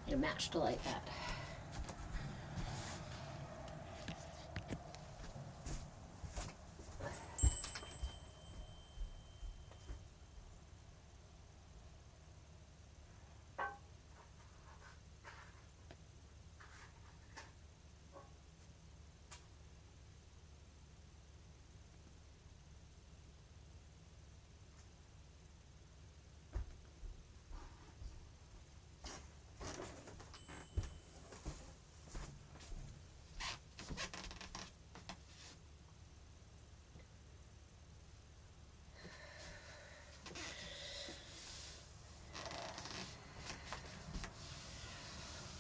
Need a match to light that.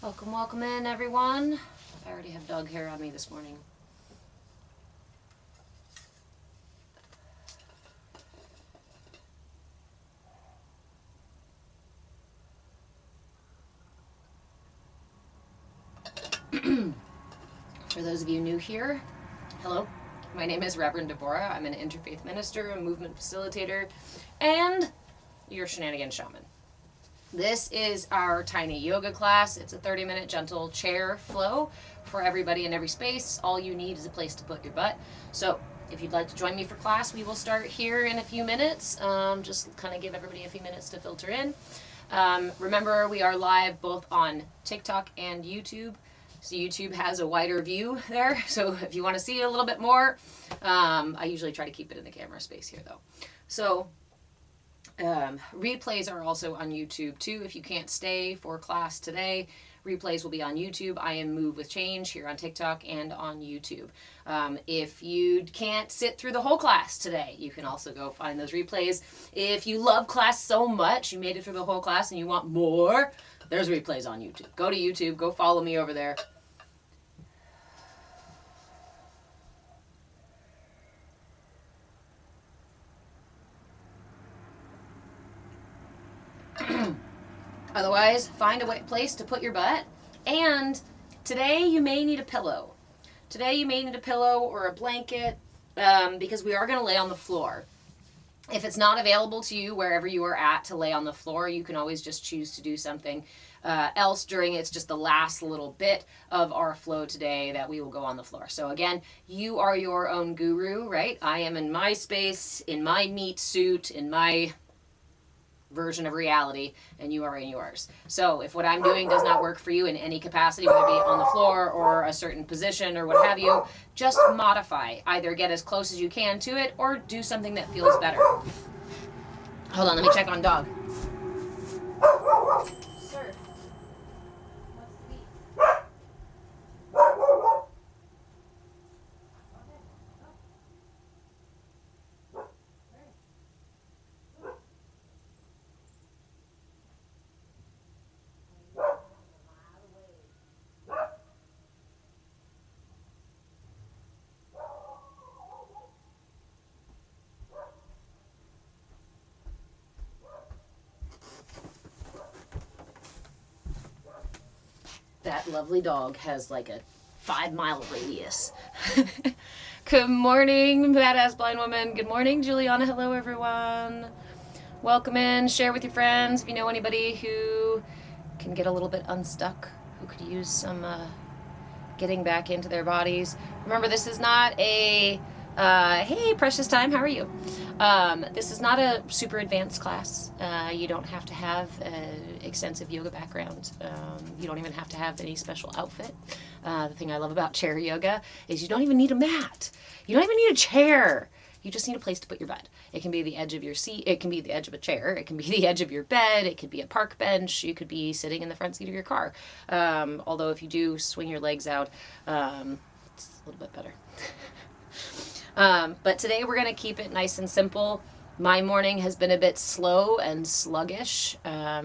Welcome, welcome in, everyone. I already have dog hair on me this morning. For those of you new here, hello. My name is Reverend Deborah. I'm an interfaith minister, a movement facilitator, and your Shenanigans shaman. This is our tiny yoga class. It's a 30-minute gentle chair flow for everybody in every space. All you need is a place to put your butt. So if you'd like to join me for class, we will start here in a few minutes. Just kind of give everybody a few minutes to filter in. Remember, we are live both on TikTok and YouTube. So YouTube has a wider view there. So if you want to see a little bit more, I usually try to keep it in the camera space here though. So replays are also on YouTube too. If you can't stay for class today, replays will be on YouTube. I am Move with Change here on TikTok and on YouTube. If you can't sit through the whole class today, you can also go find those replays. If you love class so much, you made it through the whole class and you want more, there's replays on YouTube. Go to YouTube, go follow me over there. Otherwise, find a place to put your butt. And today you may need a pillow. Today you may need a pillow or a blanket because we are going to lay on the floor. If it's not available to you wherever you are at to lay on the floor, you can always just choose to do something else during it's just the last little bit of our flow today that we will go on the floor. So again, you are your own guru, right? I am in my space, in my meat suit, in my version of reality, and you are in yours. So if what I'm doing does not work for you in any capacity, whether it be on the floor or a certain position or what have you, just modify. Either get as close as you can to it or do something that feels better. Hold on, let me check on dog. Sir. That lovely dog has like a 5-mile radius. Good morning, Badass Blind Woman. Good morning, Juliana. Hello, everyone. Welcome in. Share with your friends if you know anybody who can get a little bit unstuck, who could use some getting back into their bodies. Remember, this is not a hey, precious time, how are you? This is not a super advanced class. You don't have to have an extensive yoga background. You don't even have to have any special outfit. The thing I love about chair yoga is you don't even need a mat. You don't even need a chair. You just need a place to put your butt. It can be the edge of your seat. It can be the edge of a chair. It can be the edge of your bed. It could be a park bench. You could be sitting in the front seat of your car. Although if you do swing your legs out, it's a little bit better. But today we're going to keep it nice and simple. My morning has been a bit slow and sluggish,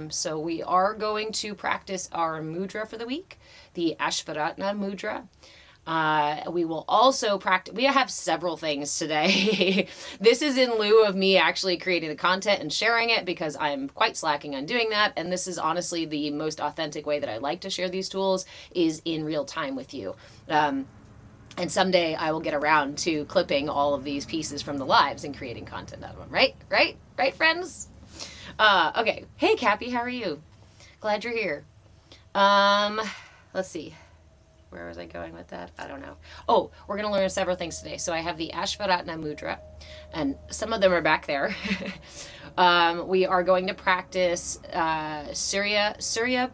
so we are going to practice our mudra for the week, the Ashva Ratna mudra. We will also practice, we have several things today. This is in lieu of me actually creating the content and sharing it because I'm quite slacking on doing that, and this is honestly the most authentic way that I like to share these tools is in real time with you. And someday I will get around to clipping all of these pieces from the lives and creating content out of them. Right? Right? Right, friends? Okay. Hey, Cappy, how are you? Glad you're here. Let's see. Where was I going with that? I don't know. Oh, we're going to learn several things today. So I have the Ashva Ratna Mudra, and some of them are back there. We are going to practice Surya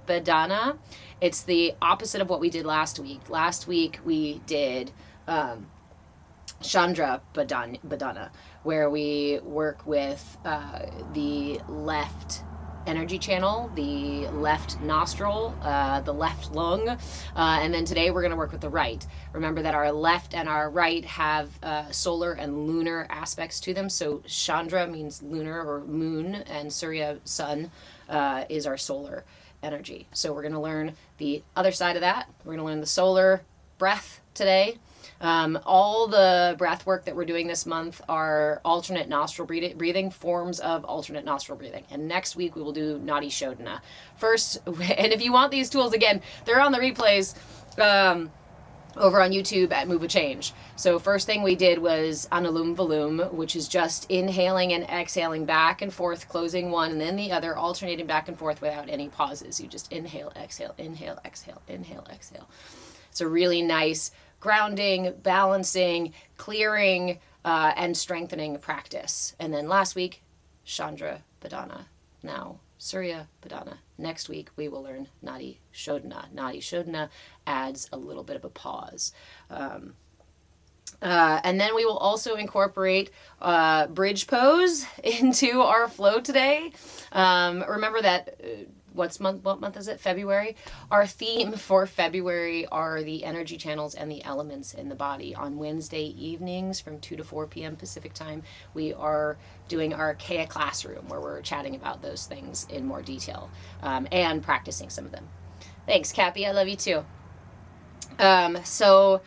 Bhedana. It's the opposite of what we did last week. Last week we did Chandra Bhedana, where we work with the left energy channel, the left nostril, the left lung, and then today we're going to work with the right. Remember that our left and our right have solar and lunar aspects to them. So Chandra means lunar or moon, and Surya, sun, is our solar energy. So we're going to learn the other side of that. We're going to learn the solar breath today. All the breath work that we're doing this month are alternate nostril breathing, forms of alternate nostril breathing. And next week we will do Nadi Shodhana. First, and if you want these tools, again, they're on the replays over on YouTube at Move a Change. So first thing we did was Anulom Vilom, which is just inhaling and exhaling back and forth, closing one and then the other, alternating back and forth without any pauses. You just inhale, exhale, inhale, exhale, inhale, exhale. It's a really nice grounding, balancing, clearing, and strengthening practice. And then last week, Chandra Bhedana. Now, Surya Bhedana. Next week, we will learn Nadi Shodhana. Nadi Shodhana adds a little bit of a pause. And then we will also incorporate bridge pose into our flow today. Remember that what month is it? February. Our theme for February are the energy channels and the elements in the body. On Wednesday evenings from 2 to 4 p.m. Pacific time, we are doing our CAYA classroom where we're chatting about those things in more detail and practicing some of them. Thanks, Cappy. I love you too. So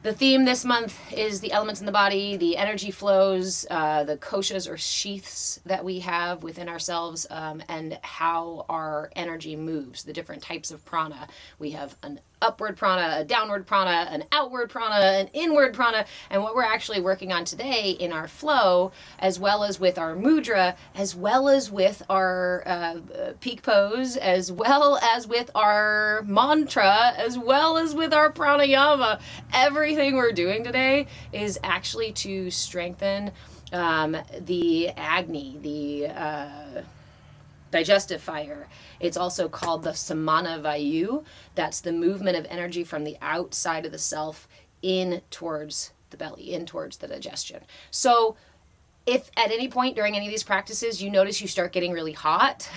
the theme this month is the elements in the body, the energy flows, the koshas or sheaths that we have within ourselves, and how our energy moves, the different types of prana. We have an upward prana, a downward prana, an outward prana, an inward prana, and what we're actually working on today in our flow, as well as with our mudra, as well as with our peak pose, as well as with our mantra, as well as with our pranayama. Everything we're doing today is actually to strengthen the Agni, the digestive fire. It's also called the Samana Vayu. That's the movement of energy from the outside of the self in towards the belly, in towards the digestion. So if at any point during any of these practices you notice you start getting really hot,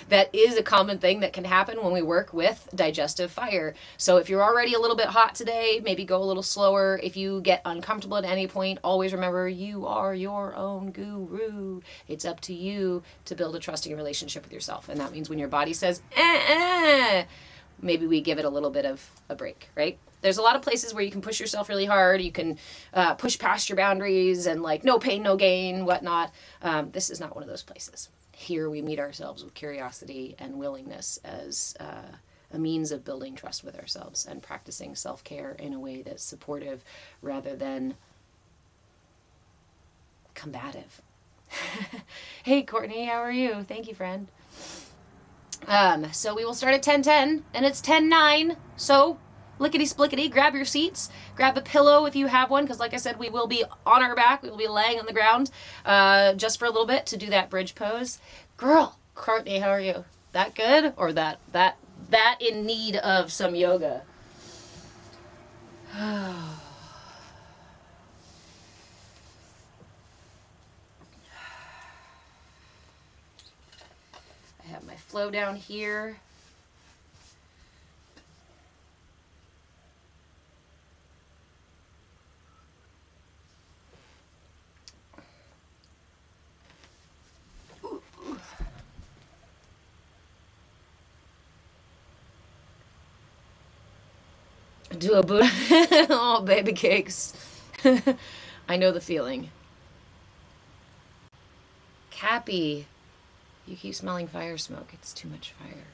that is a common thing that can happen when we work with digestive fire. So if you're already a little bit hot today, maybe go a little slower. If you get uncomfortable at any point, always remember you are your own guru. It's up to you to build a trusting relationship with yourself. And that means when your body says, maybe we give it a little bit of a break, right? There's a lot of places where you can push yourself really hard. You can push past your boundaries and like no pain, no gain, whatnot. This is not one of those places. Here we meet ourselves with curiosity and willingness as a means of building trust with ourselves and practicing self-care in a way that's supportive rather than combative. Hey, Courtney, how are you? Thank you, friend. So we will start at 10:10, and it's 10:09, so lickety-splickety, grab your seats, grab a pillow if you have one, because like I said, we will be on our back, we will be laying on the ground just for a little bit to do that bridge pose. Girl, Courtney, how are you? That good? Or that in need of some yoga? I have my flow down here. Do a Buddha. Oh, baby cakes. I know the feeling. Cappy, you keep smelling fire smoke. It's too much fire.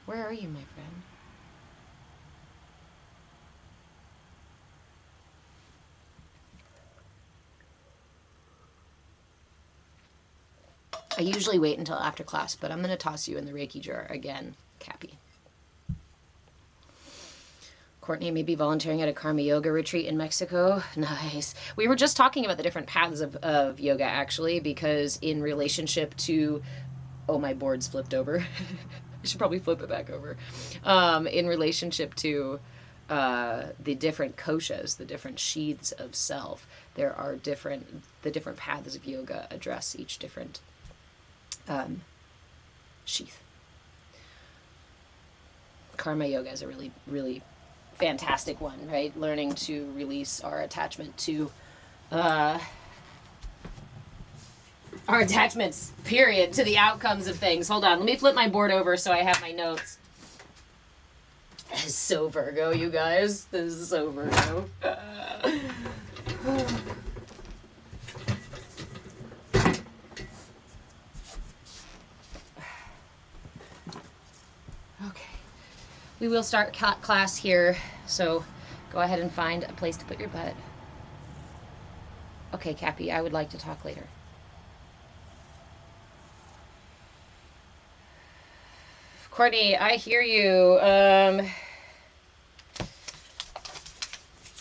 Where are you, my friend? I usually wait until after class, but I'm going to toss you in the Reiki jar again, Cappy. Courtney may be volunteering at a karma yoga retreat in Mexico. Nice. We were just talking about the different paths of yoga, actually, because in relationship to... Oh, my board's flipped over. I should probably flip it back over. In relationship to the different koshas, the different sheaths of self, there are the different paths of yoga address each different sheath. Karma yoga is a really, really fantastic one, right? Learning to release our attachment to our attachments, period, to the outcomes of things. Hold on, let me flip my board over so I have my notes. This is so Virgo, you guys. This is so Virgo. Okay. We will start class here, so go ahead and find a place to put your butt. Okay, Cappy, I would like to talk later. Courtney, I hear you.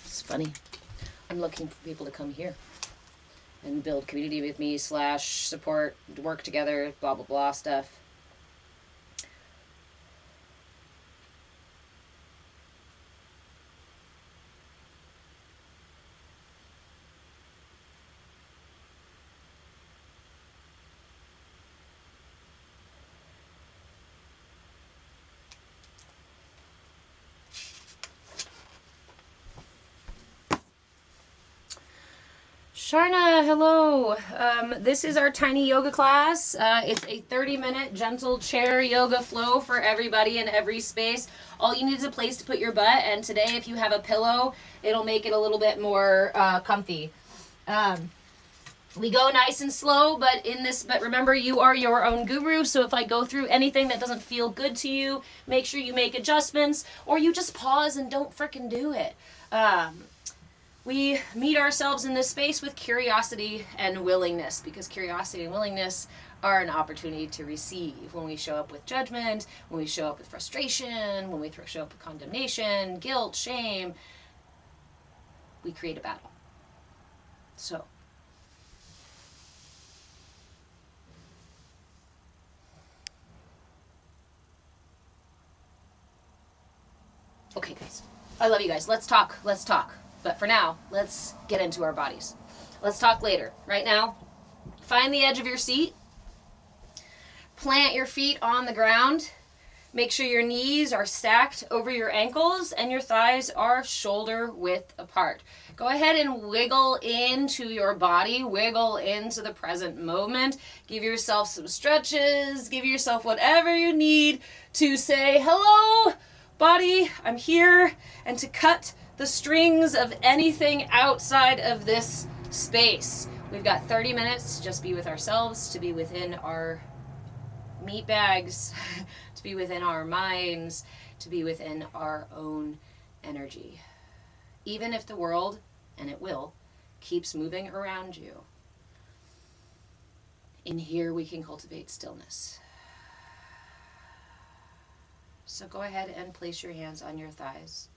It's funny. I'm looking for people to come here and build community with me / support, work together, blah, blah, blah stuff. Sharna, hello. This is our tiny yoga class. It's a 30-minute gentle chair yoga flow for everybody in every space. All you need is a place to put your butt, and today if you have a pillow, it'll make it a little bit more comfy. We go nice and slow, but remember, you are your own guru, so if I go through anything that doesn't feel good to you, make sure you make adjustments, or you just pause and don't frickin' do it. We meet ourselves in this space with curiosity and willingness, because curiosity and willingness are an opportunity to receive. When we show up with judgment, when we show up with frustration, when we show up with condemnation, guilt, shame, we create a battle. So, okay guys, I love you guys. Let's talk. But for now, let's get into our bodies. Let's talk later. Right now, find the edge of your seat. Plant your feet on the ground. Make sure your knees are stacked over your ankles and your thighs are shoulder width apart. Go ahead and wiggle into your body. Wiggle into the present moment. Give yourself some stretches. Give yourself whatever you need to say, hello, body, I'm here, and to cut the strings of anything outside of this space. We've got 30 minutes to just be with ourselves, to be within our meat bags, to be within our minds, to be within our own energy. Even if the world, and it will, keeps moving around you, in here we can cultivate stillness. So go ahead and place your hands on your thighs.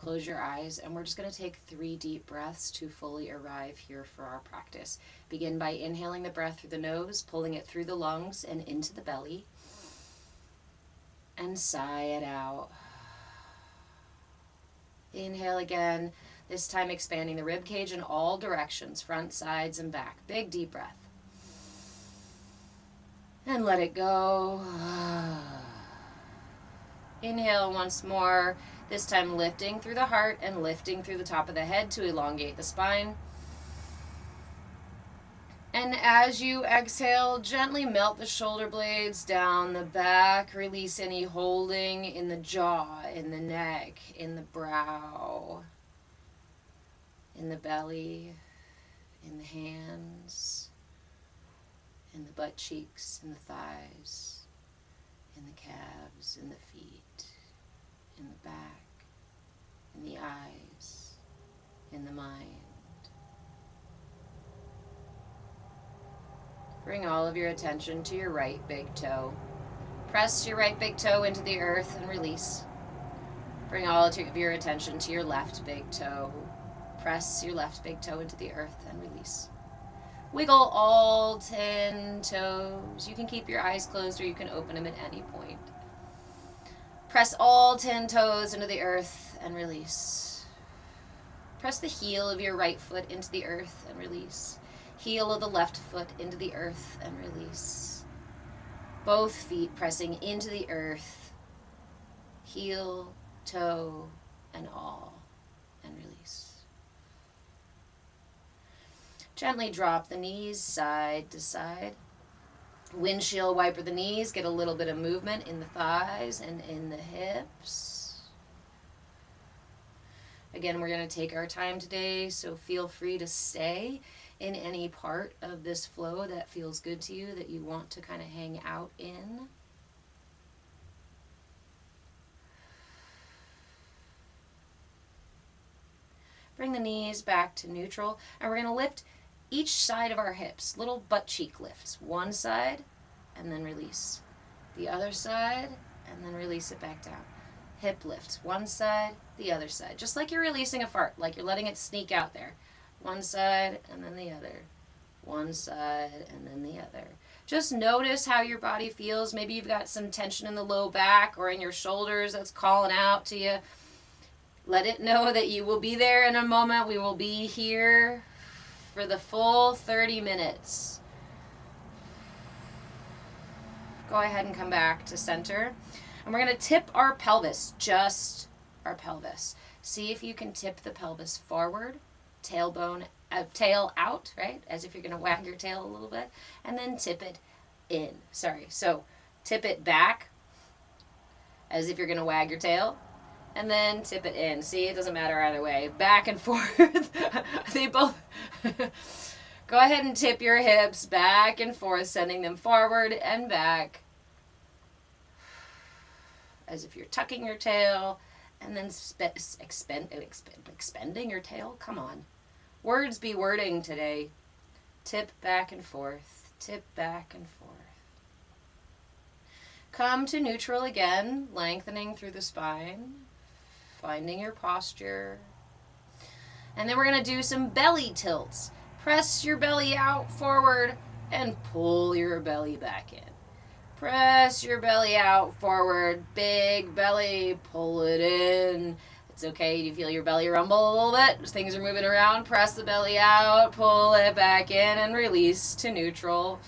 Close your eyes, and we're just going to take 3 deep breaths to fully arrive here for our practice. Begin by inhaling the breath through the nose, pulling it through the lungs and into the belly, and sigh it out. Inhale again, this time expanding the rib cage in all directions, front, sides, and back. Big deep breath. And let it go. Inhale once more. This time lifting through the heart and lifting through the top of the head to elongate the spine. And as you exhale, gently melt the shoulder blades down the back. Release any holding in the jaw, in the neck, in the brow, in the belly, in the hands, in the butt cheeks, in the thighs, in the calves, in the feet, in the back, in the eyes, in the mind. Bring all of your attention to your right big toe. Press your right big toe into the earth and release. Bring all of your attention to your left big toe. Press your left big toe into the earth and release. Wiggle all 10 toes. You can keep your eyes closed or you can open them at any point. Press all 10 toes into the earth and release. Press the heel of your right foot into the earth and release. Heel of the left foot into the earth and release. Both feet pressing into the earth. Heel, toe, and all, and release. Gently drop the knees side to side. Windshield wiper the knees, get a little bit of movement in the thighs and in the hips. Again, we're going to take our time today, so feel free to stay in any part of this flow that feels good to you, that you want to kind of hang out in. Bring the knees back to neutral, and we're going to lift each side of our hips, little butt cheek lifts. One side, and then release. The other side, and then release it back down. Hip lifts, one side, the other side. Just like you're releasing a fart, like you're letting it sneak out there. One side, and then the other. One side, and then the other. Just notice how your body feels. Maybe you've got some tension in the low back or in your shoulders that's calling out to you. Let it know that you will be there in a moment. We will be here for the full 30 minutes. Go ahead and come back to center. And we're going to tip our pelvis, just our pelvis. See if you can tip the pelvis forward, tailbone, tail out, right? As if you're going to wag your tail a little bit. And then tip it in. So tip it back, as if you're going to wag your tail. And then tip it in. See, it doesn't matter either way. Back and forth. They both. Go ahead and tip your hips back and forth, sending them forward and back. As if you're tucking your tail. And then expending your tail. Come on. Words be wording today. Tip back and forth. Tip back and forth. Come to neutral again, lengthening through the spine. Finding your posture. And then we're going to do some belly tilts. Press your belly out forward and pull your belly back in. Press your belly out forward. Big belly. Pull it in. It's okay. You feel your belly rumble a little bit. Things are moving around. Press the belly out. Pull it back in and release to neutral.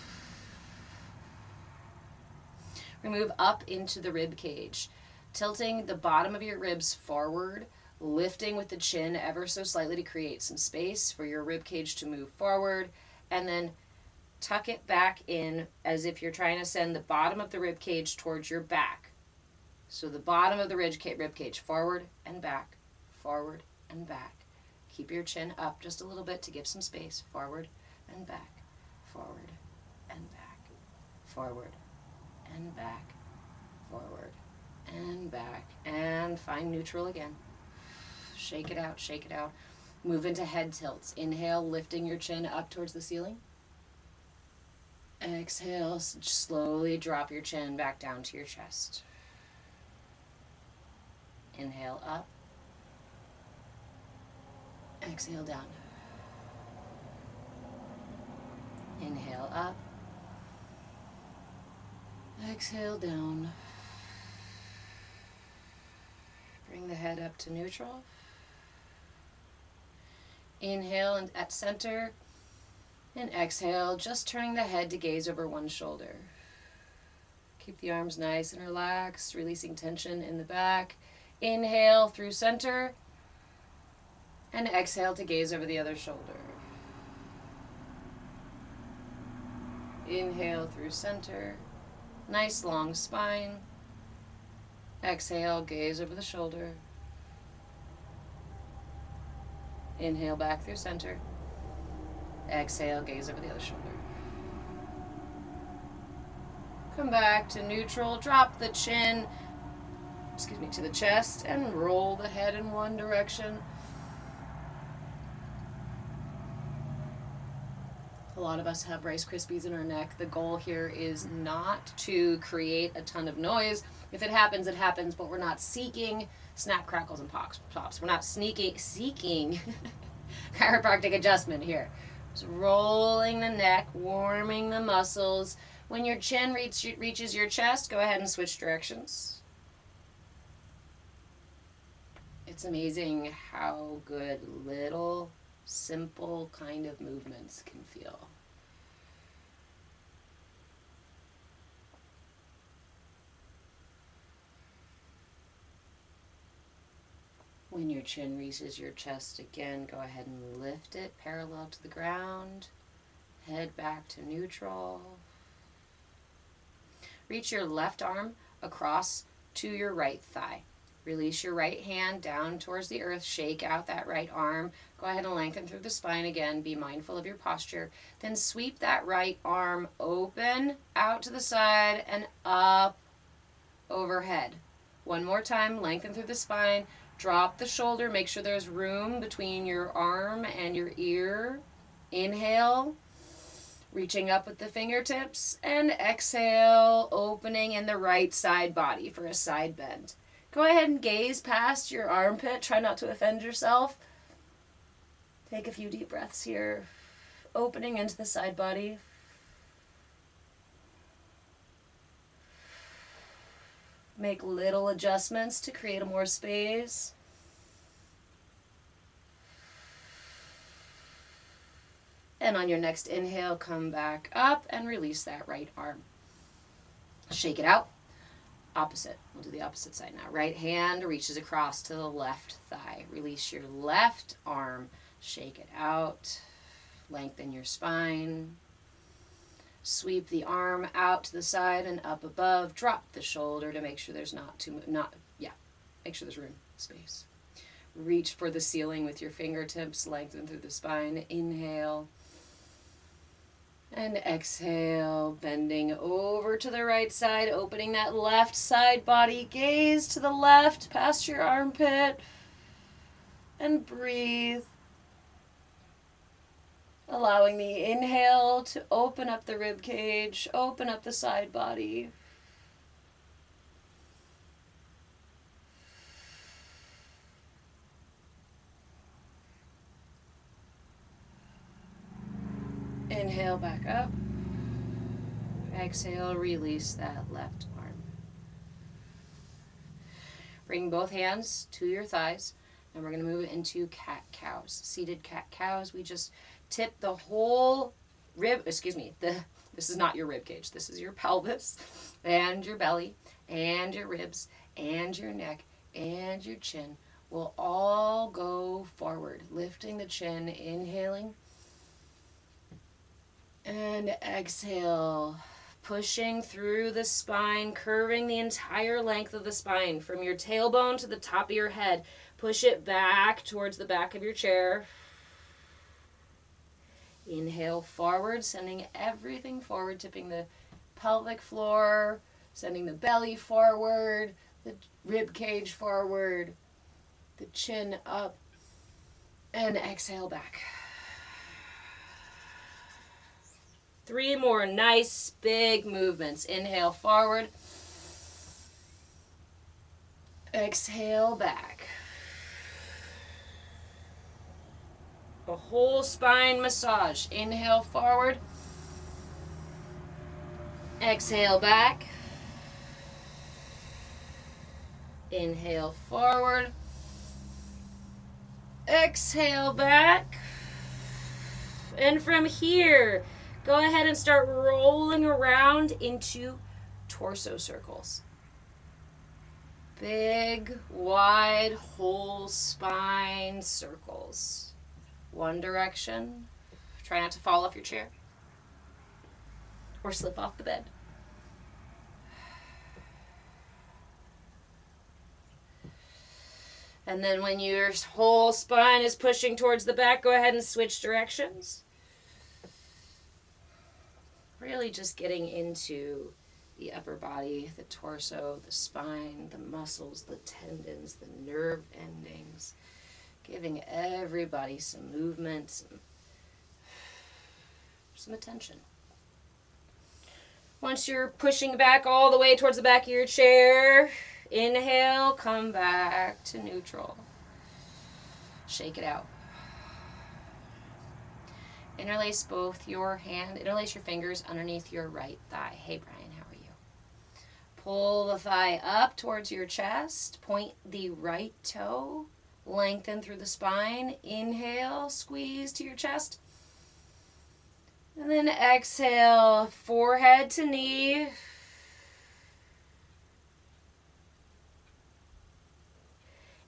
We move up into the rib cage. Tilting the bottom of your ribs forward, lifting with the chin ever so slightly to create some space for your rib cage to move forward, and then tuck it back in as if you're trying to send the bottom of the rib cage towards your back. So the bottom of the rib cage forward and back, forward and back. Keep your chin up just a little bit to give some space. Forward and back, forward and back, forward and back, forward and back, and find neutral again. Shake it out, shake it out. Move into head tilts. Inhale, lifting your chin up towards the ceiling. Exhale, slowly drop your chin back down to your chest. Inhale up. Exhale down. Inhale up. Exhale down. Bring the head up to neutral. Inhale and at center. And exhale, just turning the head to gaze over one shoulder. Keep the arms nice and relaxed, releasing tension in the back. Inhale through center. And exhale to gaze over the other shoulder. Inhale through center. Nice long spine. Exhale, gaze over the shoulder. Inhale back through center. Exhale, gaze over the other shoulder. Come back to neutral. Drop the chin, to the chest, and roll the head in one direction. A lot of us have Rice Krispies in our neck. The goal here is not to create a ton of noise. If it happens, it happens, but we're not seeking snap, crackles, and pops. We're not seeking chiropractic adjustment here. Just rolling the neck, warming the muscles. When your chin reaches your chest, go ahead and switch directions. It's amazing how good little, simple kind of movements can feel. When your chin reaches your chest again, go ahead and lift it parallel to the ground. Head back to neutral. Reach your left arm across to your right thigh. Release your right hand down towards the earth. Shake out that right arm. Go ahead and lengthen through the spine again. Be mindful of your posture. Then sweep that right arm open, out to the side, and up overhead. One more time. Lengthen through the spine. Drop the shoulder. Make sure there's room between your arm and your ear. Inhale. Reaching up with the fingertips. And exhale, opening in the right side body for a side bend. Go ahead and gaze past your armpit. Try not to offend yourself. Take a few deep breaths here. Opening into the side body. Make little adjustments to create a more space. And on your next inhale, come back up and release that right arm. Shake it out. Opposite. We'll do the opposite side now. Right hand reaches across to the left thigh. Release your left arm. Shake it out. Lengthen your spine. Sweep the arm out to the side and up above. Drop the shoulder to make sure there's make sure there's room, space. Reach for the ceiling with your fingertips. Lengthen through the spine. Inhale. And exhale, bending over to the right side, opening that left side body. Gaze to the left, past your armpit, and breathe. Allowing the inhale to open up the rib cage, open up the side body. Inhale back up. Exhale, release that left arm. Bring both hands to your thighs, and we're going to move into cat-cows. Seated cat-cows, we just tip the whole this is not your rib cage. This is your pelvis and your belly and your ribs and your neck and your chin will all go forward, lifting the chin, inhaling. And exhale, pushing through the spine, curving the entire length of the spine from your tailbone to the top of your head. Push it back towards the back of your chair. Inhale forward, sending everything forward, tipping the pelvic floor, sending the belly forward, the rib cage forward, the chin up, and exhale back. 3 more nice big movements. Inhale forward. Exhale back. A whole spine massage. Inhale forward. Exhale back. Inhale forward. Exhale back. And from here, go ahead and start rolling around into torso circles. Big, wide, whole spine circles. One direction. Try not to fall off your chair or slip off the bed. And then when your whole spine is pushing towards the back, go ahead and switch directions. Really just getting into the upper body, the torso, the spine, the muscles, the tendons, the nerve endings. Giving everybody some movement, some attention. Once you're pushing back all the way towards the back of your chair, inhale, come back to neutral. Shake it out. Interlace interlace your fingers underneath your right thigh. Hey Brian, how are you? Pull the thigh up towards your chest. Point the right toe. Lengthen through the spine. Inhale, squeeze to your chest. And then exhale, forehead to knee.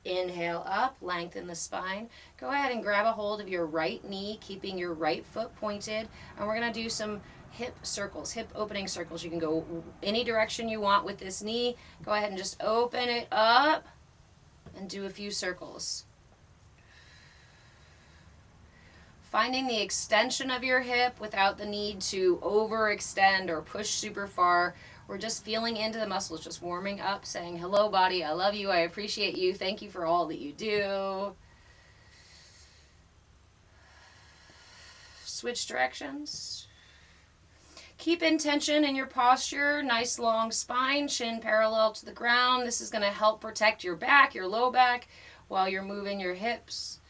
Inhale up, lengthen the spine. Go ahead and grab a hold of your right knee, keeping your right foot pointed. And we're going to do some hip circles, hip opening circles. You can go any direction you want with this knee. Go ahead and just open it up and do a few circles. Finding the extension of your hip without the need to overextend or push super far. We're just feeling into the muscles, just warming up, saying, hello, body, I love you, I appreciate you, thank you for all that you do. Switch directions. Keep intention in your posture, nice long spine, chin parallel to the ground. This is going to help protect your back, your low back, while you're moving your hips,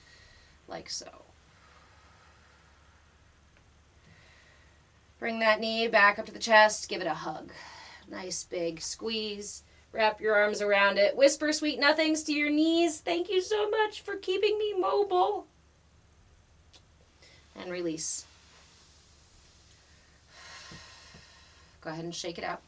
like so. Bring that knee back up to the chest, give it a hug. Nice big squeeze. Wrap your arms around it. Whisper sweet nothings to your knees. Thank you so much for keeping me mobile. And release. Go ahead and shake it out.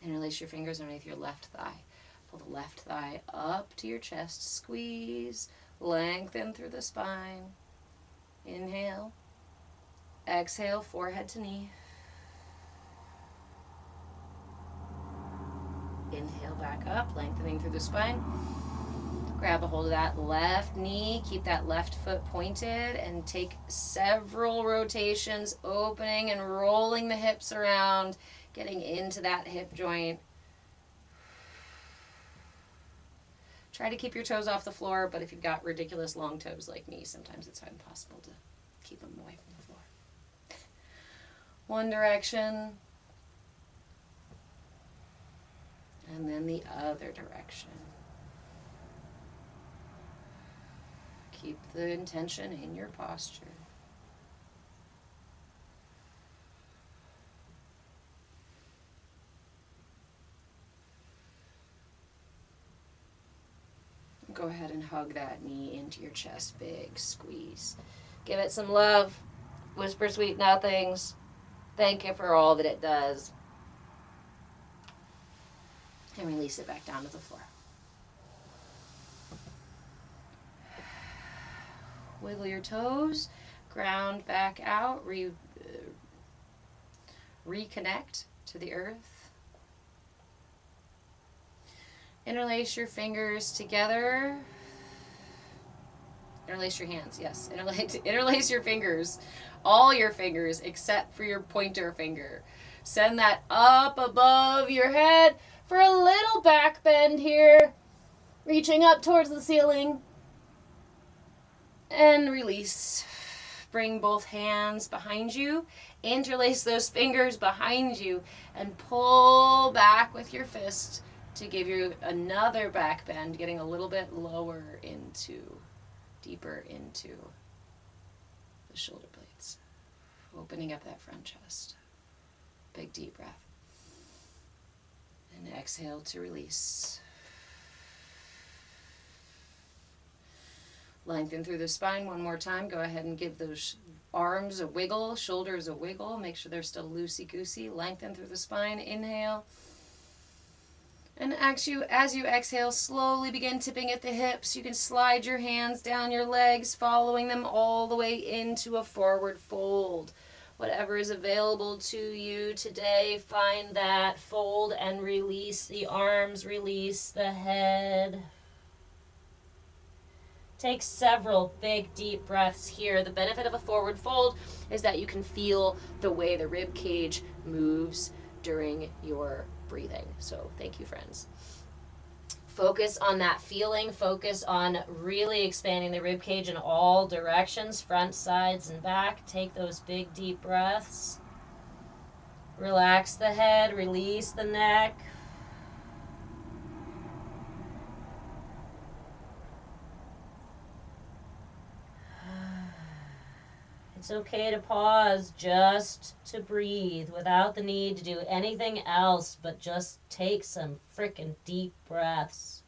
Interlace your fingers underneath your left thigh. Pull the left thigh up to your chest. Squeeze. Lengthen through the spine. Inhale. Exhale, forehead to knee. Inhale back up, lengthening through the spine. Grab a hold of that left knee, keep that left foot pointed, and take several rotations, opening and rolling the hips around, getting into that hip joint. Try to keep your toes off the floor, but if you've got ridiculous long toes like me, sometimes it's impossible to keep them away from the floor. One direction, and then the other direction. Keep the intention in your posture. Go ahead and hug that knee into your chest, big squeeze. Give it some love. Whisper sweet nothings. Thank you for all that it does. And release it back down to the floor. Wiggle your toes, ground back out, reconnect to the earth. Interlace your fingers together. Interlace your hands, yes. Interlace your fingers. All your fingers except for your pointer finger. Send that up above your head for a little back bend here. Reaching up towards the ceiling. And release. Bring both hands behind you. Interlace those fingers behind you. And pull back with your fist to give you another back bend. Getting a little bit lower into, deeper into the shoulder blades. Opening up that front chest. Big deep breath. And exhale to release. Lengthen through the spine one more time. Go ahead and give those arms a wiggle, shoulders a wiggle. Make sure they're still loosey-goosey. Lengthen through the spine. Inhale. And as you exhale, slowly begin tipping at the hips. You can slide your hands down your legs, following them all the way into a forward fold. Whatever is available to you today, find that. Fold and release the arms, release the head. Take several big, deep breaths here. The benefit of a forward fold is that you can feel the way the rib cage moves during your breathing. So thank you, friends. Focus on that feeling. Focus on really expanding the rib cage in all directions, front, sides, and back. Take those big, deep breaths. Relax the head, release the neck. It's okay to pause just to breathe without the need to do anything else, but just take some frickin' deep breaths.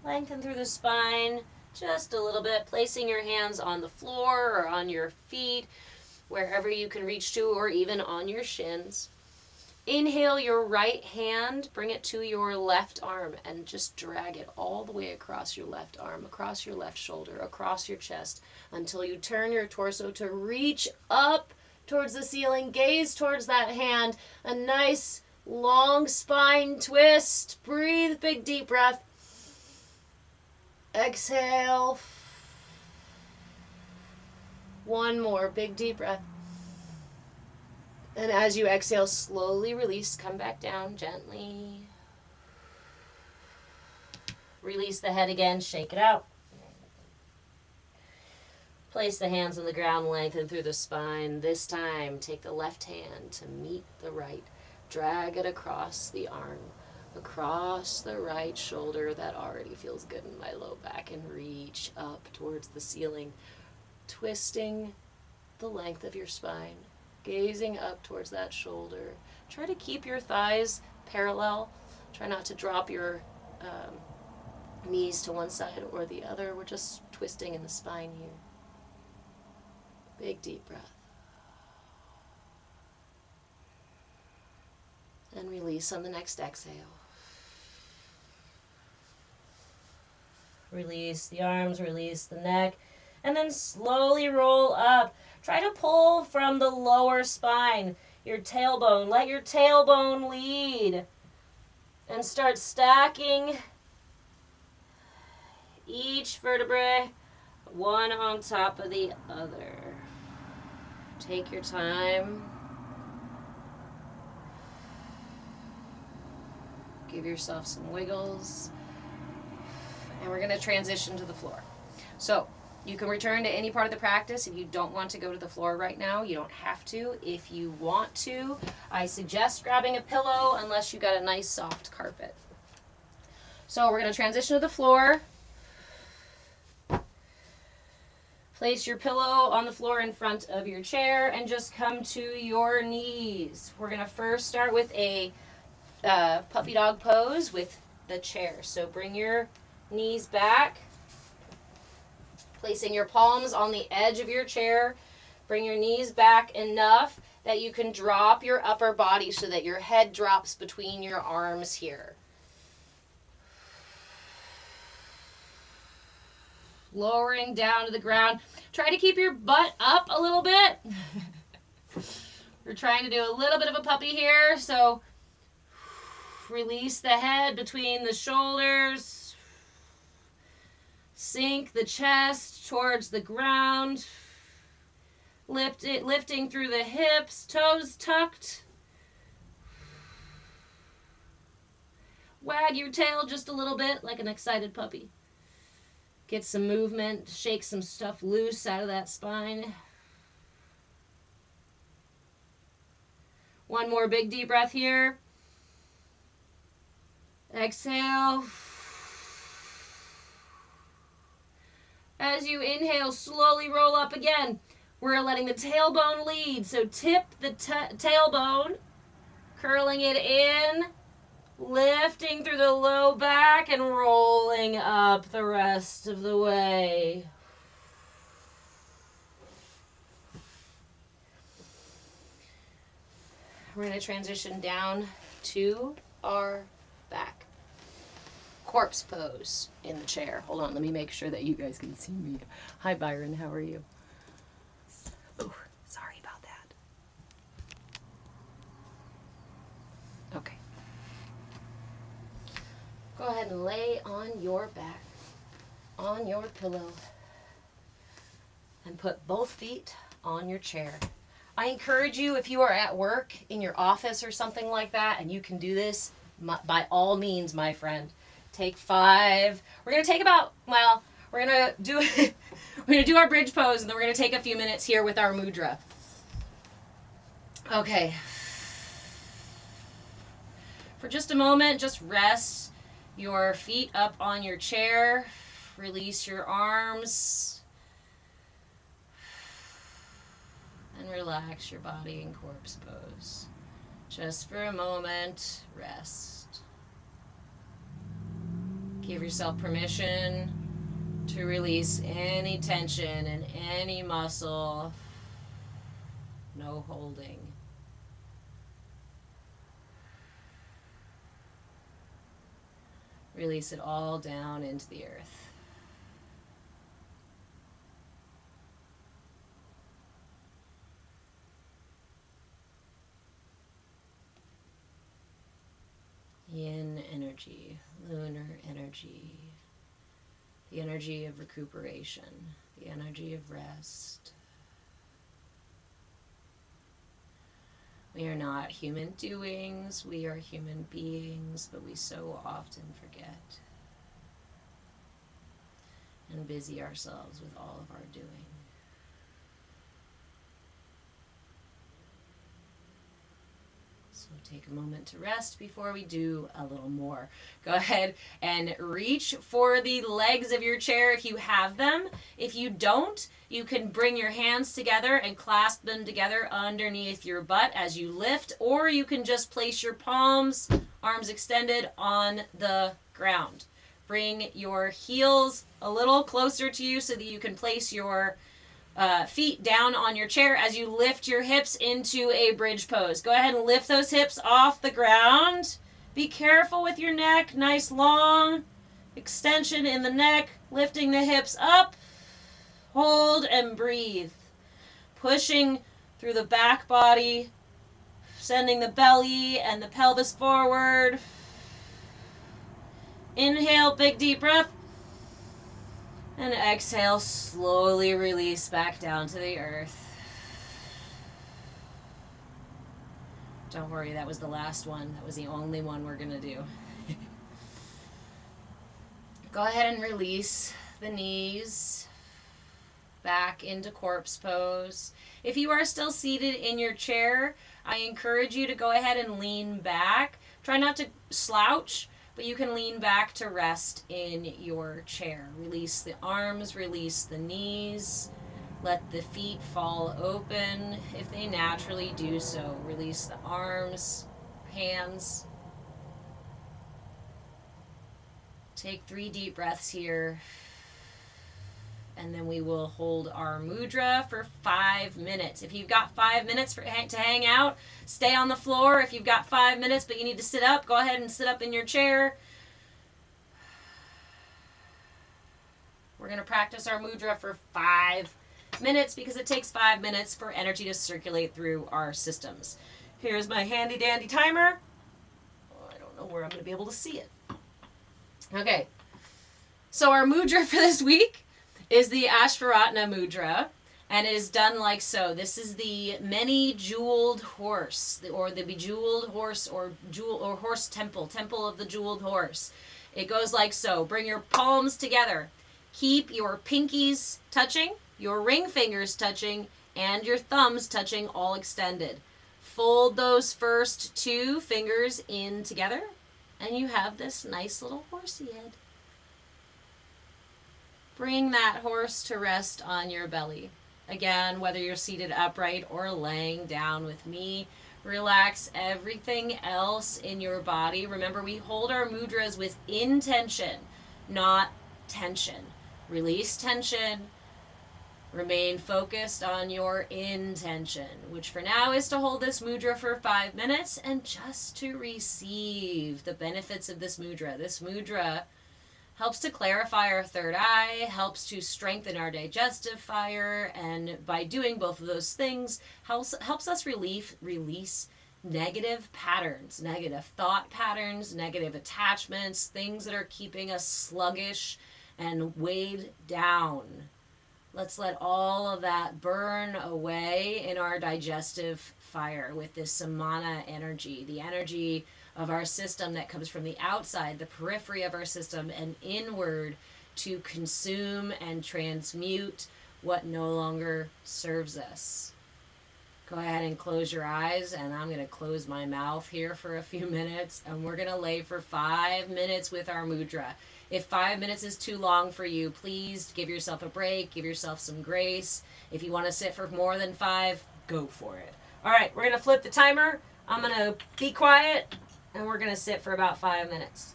Lengthen through the spine just a little bit, placing your hands on the floor or on your feet, wherever you can reach to, or even on your shins. Inhale your right hand, bring it to your left arm, and just drag it all the way across your left arm, across your left shoulder, across your chest, until you turn your torso to reach up towards the ceiling. Gaze towards that hand. A nice long spine twist. Breathe, big deep breath. Exhale. One more big deep breath. And as you exhale, slowly release, come back down gently. Release the head again, shake it out. Place the hands on the ground, lengthen through the spine. This time, take the left hand to meet the right. Drag it across the arm, across the right shoulder. That already feels good in my low back. And reach up towards the ceiling, twisting the length of your spine. Gazing up towards that shoulder. Try to keep your thighs parallel. Try not to drop your knees to one side or the other. We're just twisting in the spine here. Big deep breath. And release on the next exhale. Release the arms, release the neck, and then slowly roll up. Try to pull from the lower spine, your tailbone. Let your tailbone lead. And start stacking each vertebrae, one on top of the other. Take your time. Give yourself some wiggles. And we're going to transition to the floor. So, you can return to any part of the practice. If you don't want to go to the floor right now, you don't have to. If you want to, I suggest grabbing a pillow unless you got a nice soft carpet. So we're going to transition to the floor. Place your pillow on the floor in front of your chair and just come to your knees. We're going to first start with a puppy dog pose with the chair. So bring your knees back. Placing your palms on the edge of your chair. Bring your knees back enough that you can drop your upper body so that your head drops between your arms here. Lowering down to the ground. Try to keep your butt up a little bit. We're trying to do a little bit of a puppy here, so release the head between the shoulders. Sink the chest towards the ground. Lifting through the hips, toes tucked. Wag your tail just a little bit like an excited puppy. Get some movement, shake some stuff loose out of that spine. One more big deep breath here. Exhale. As you inhale, slowly roll up again. We're letting the tailbone lead, so tip the tailbone, curling it in, lifting through the low back and rolling up the rest of the way. We're going to transition down to our back. Corpse pose in the chair. Hold on, let me make sure that you guys can see me. Hi Byron, how are you? Oh, sorry about that. Okay. Go ahead and lay on your back. on your pillow and put both feet on your chair. I encourage you, if you are at work, in your office or something like that, and you can do this, by all means, my friend, take 5. We're going to take about, well, we're going to do we're going to do our bridge pose, and then we're going to take a few minutes here with our mudra. Okay. For just a moment, just rest your feet up on your chair. Release your arms. And relax your body in corpse pose. Just for a moment, rest. Give yourself permission to release any tension in any muscle. No holding. Release it all down into the earth. Yin energy, lunar energy, the energy of recuperation, the energy of rest. We are not human doings, we are human beings, but we so often forget and busy ourselves with all of our doing. So take a moment to rest before we do a little more. Go ahead and reach for the legs of your chair if you have them. If you don't, you can bring your hands together and clasp them together underneath your butt as you lift, or you can just place your palms, arms extended, on the ground. Bring your heels a little closer to you so that you can place your feet down on your chair as you lift your hips into a bridge pose. Go ahead and lift those hips off the ground. Be careful with your neck. Nice long extension in the neck. Lifting the hips up. Hold and breathe. Pushing through the back body. Sending the belly and the pelvis forward. Inhale, big deep breath. And exhale, slowly release back down to the earth. Don't worry, that was the last one. That was the only one we're going to do. Go ahead and release the knees back into corpse pose. If you are still seated in your chair, I encourage you to go ahead and lean back. Try not to slouch, but you can lean back to rest in your chair. Release the arms, release the knees. Let the feet fall open if they naturally do so. Release the arms, hands. Take 3 deep breaths here. And then we will hold our mudra for 5 minutes. If you've got 5 minutes to hang out, stay on the floor. If you've got 5 minutes but you need to sit up, go ahead and sit up in your chair. We're going to practice our mudra for 5 minutes because it takes 5 minutes for energy to circulate through our systems. Here's my handy dandy timer. Oh, I don't know where I'm going to be able to see it. Okay. So our mudra for this week is the Ashva mudra, and it is done like so. This is the many jeweled horse, or the bejeweled horse, or horse temple of the jeweled horse. It goes like so. Bring your palms together. Keep your pinkies touching, your ring fingers touching, and your thumbs touching, all extended. Fold those first 2 fingers in together, and you have this nice little horsey head. Bring that horse to rest on your belly. Again, whether you're seated upright or laying down with me, relax everything else in your body. Remember, we hold our mudras with intention, not tension. Release tension. Remain focused on your intention, which for now is to hold this mudra for 5 minutes and just to receive the benefits of this mudra. This mudra helps to clarify our third eye, helps to strengthen our digestive fire, and by doing both of those things, helps us release negative patterns, negative thought patterns, negative attachments, things that are keeping us sluggish and weighed down. Let's let all of that burn away in our digestive fire with this samana energy, the energy of our system that comes from the outside, the periphery of our system, and inward to consume and transmute what no longer serves us. Go ahead and close your eyes, and I'm going to close my mouth here for a few minutes, and we're going to lay for 5 minutes with our mudra. If 5 minutes is too long for you, please give yourself a break, give yourself some grace. If you want to sit for more than 5, go for it. All right, we're going to flip the timer. I'm going to be quiet, and we're going to sit for about 5 minutes.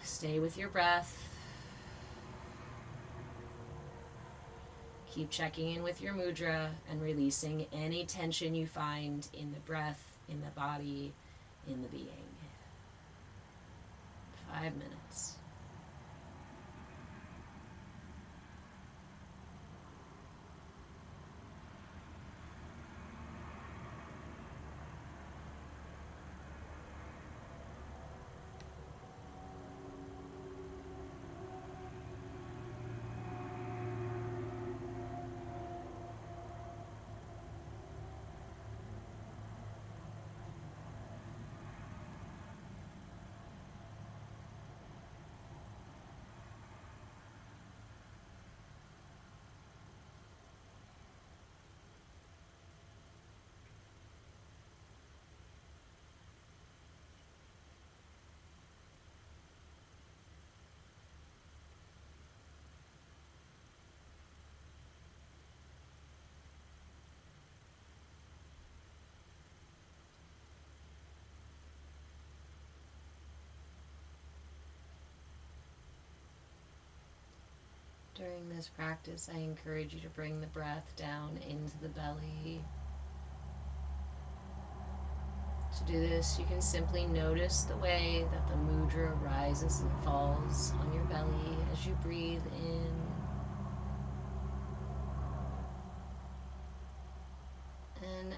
Stay with your breath. Keep checking in with your mudra and releasing any tension you find in the breath, in the body, in the being. 5 minutes. During this practice, I encourage you to bring the breath down into the belly. To do this, you can simply notice the way that the mudra rises and falls on your belly as you breathe in and out.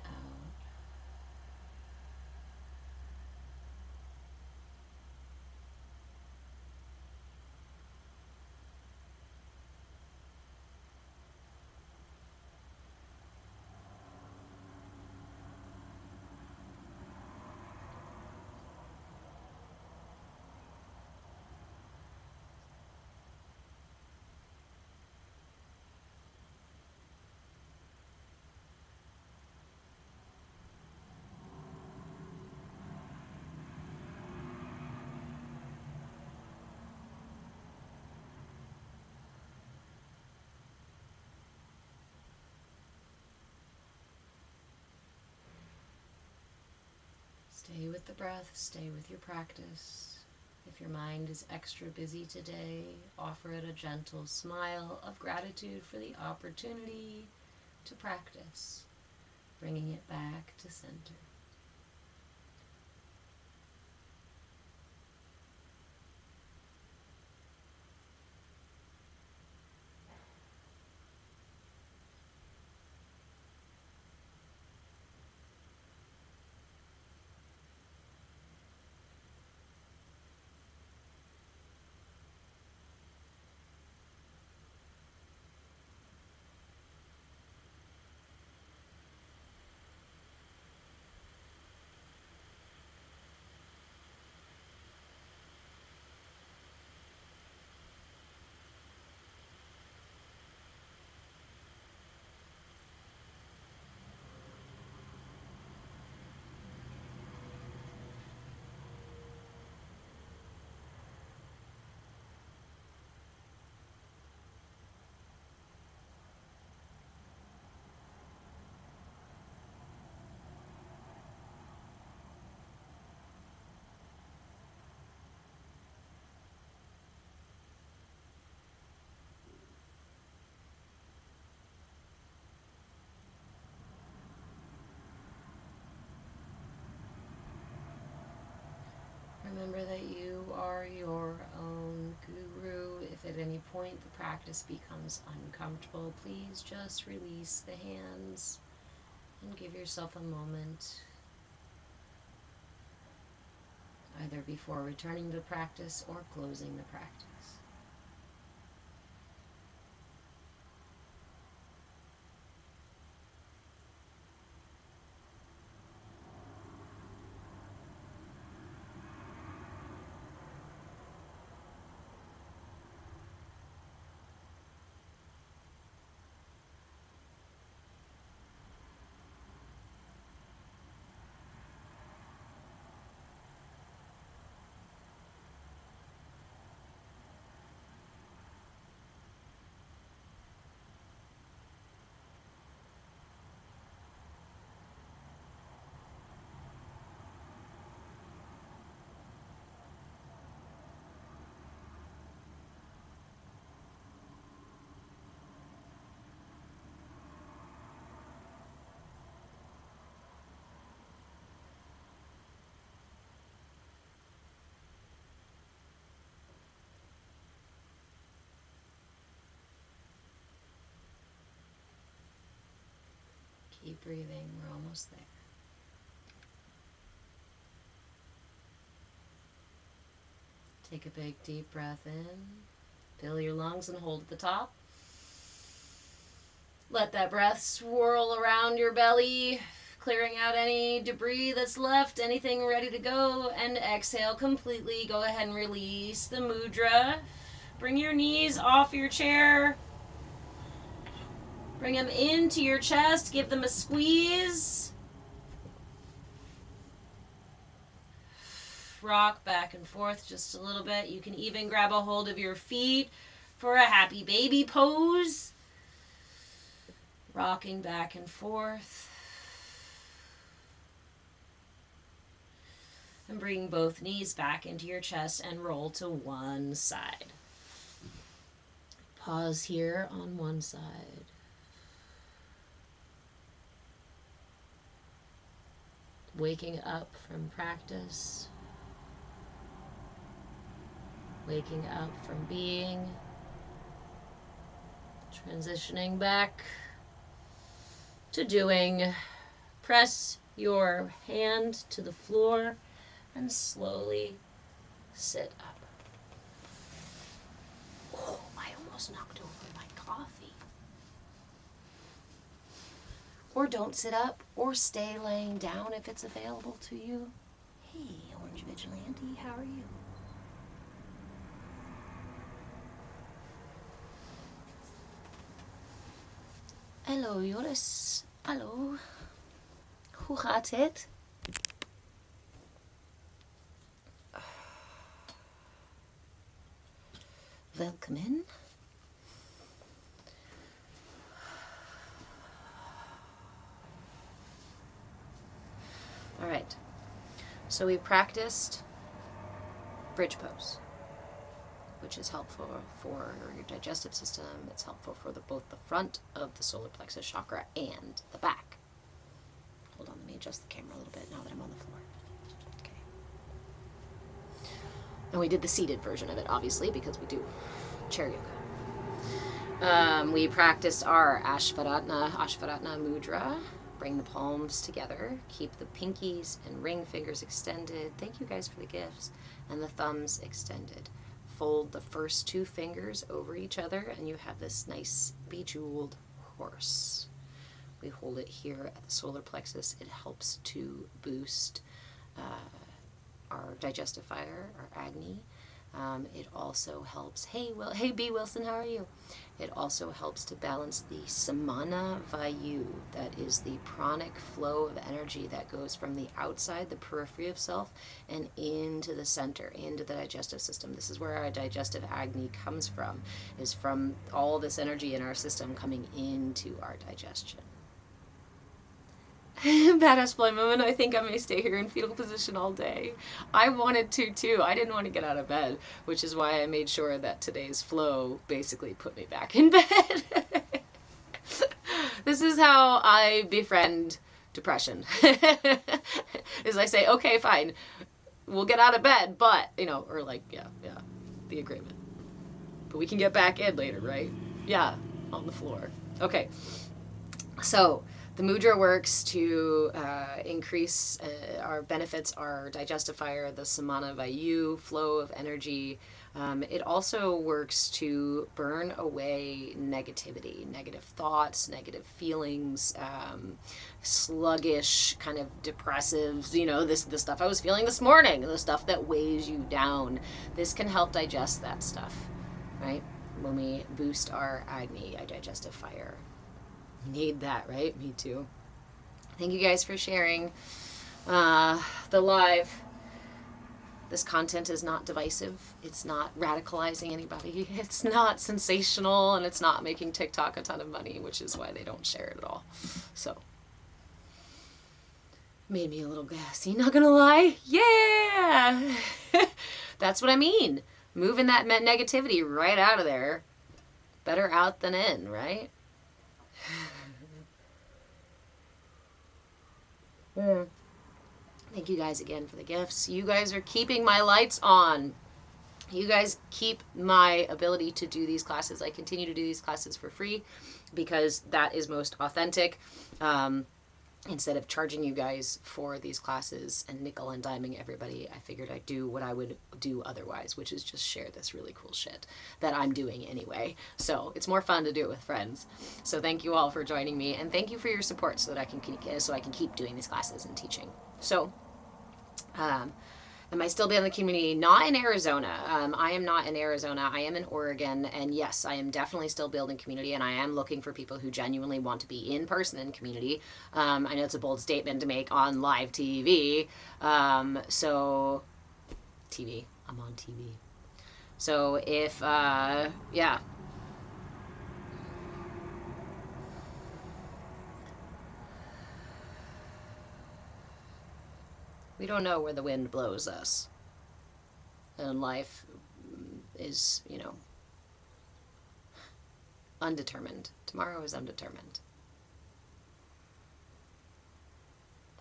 Stay with the breath, stay with your practice. If your mind is extra busy today, offer it a gentle smile of gratitude for the opportunity to practice, bringing it back to center. Remember that you are your own guru. If at any point the practice becomes uncomfortable, please just release the hands and give yourself a moment, either before returning to the practice or closing the practice. Keep breathing, we're almost there. Take a big deep breath in. Fill your lungs and hold at the top. Let that breath swirl around your belly, clearing out any debris that's left, anything ready to go, and exhale completely. Go ahead and release the mudra. Bring your knees off your chair. Bring them into your chest. Give them a squeeze. Rock back and forth just a little bit. You can even grab a hold of your feet for a happy baby pose. Rocking back and forth. And bring both knees back into your chest and roll to one side. Pause here on one side. Waking up from practice. Waking up from being. Transitioning back to doing. Press your hand to the floor and slowly sit up. Oh, I almost knocked over my coffee. Or don't sit up, or stay laying down if it's available to you. Hey, Orange Vigilante, how are you? Hallo Joris, hallo. Hoe gaat het? Welkom in. All right, so we practiced bridge pose, which is helpful for your digestive system. It's helpful for both the front of the solar plexus chakra and the back. Hold on, let me adjust the camera a little bit now that I'm on the floor. Okay. And we did the seated version of it, obviously, because we do chair yoga. We practiced our Ashva Mudra. Bring the palms together. Keep the pinkies and ring fingers extended. Thank you guys for the gifts. And the thumbs extended. Fold the first two fingers over each other, and you have this nice bejeweled horse. We hold it here at the solar plexus. It helps to boost our digestive fire, our Agni. It also helps, hey B. Wilson, how are you? It also helps to balance the Samana Vayu, that is the pranic flow of energy that goes from the outside, the periphery of self, and into the center, into the digestive system. This is where our digestive Agni comes from, is from all this energy in our system coming into our digestion. Badass blind woman, I think I may stay here in fetal position all day. I wanted to too. I didn't want to get out of bed, which is why I made sure that today's flow basically put me back in bed. This is how I befriend depression. Is I say, okay, fine, we'll get out of bed, but, or like, yeah, the agreement. But we can get back in later, right? Yeah, on the floor. Okay, so The mudra works to increase our benefits, our digestive fire, the samana vayu, flow of energy. It also works to burn away negativity, negative thoughts, negative feelings, sluggish, kind of depressive, the stuff I was feeling this morning, the stuff that weighs you down. This can help digest that stuff, right? When we boost our Agni, our digestive fire. Need that, right? Me too. Thank you guys for sharing the live. This content is not divisive. It's not radicalizing anybody. It's not sensational, and it's not making TikTok a ton of money, which is why they don't share it at all. So, made me a little gassy, not gonna lie. Yeah! That's what I mean. Moving that negativity right out of there. Better out than in, right? Thank you guys again for the gifts. You guys are keeping my lights on. You guys keep my ability to do these classes. I continue to do these classes for free because that is most authentic. Instead of charging you guys for these classes and nickel and diming everybody, I figured I'd do what I would do otherwise, which is just share this really cool shit that I'm doing anyway. So it's more fun to do it with friends. So thank you all for joining me, and thank you for your support so that I can keep doing these classes and teaching. So, am I still building the community? Not in Arizona. I am not in Arizona. I am in Oregon. And yes, I am definitely still building community. And I am looking for people who genuinely want to be in person in community. I know it's a bold statement to make on live TV. So, TV. I'm on TV. So if, yeah. We don't know where the wind blows us. And life is, undetermined. Tomorrow is undetermined.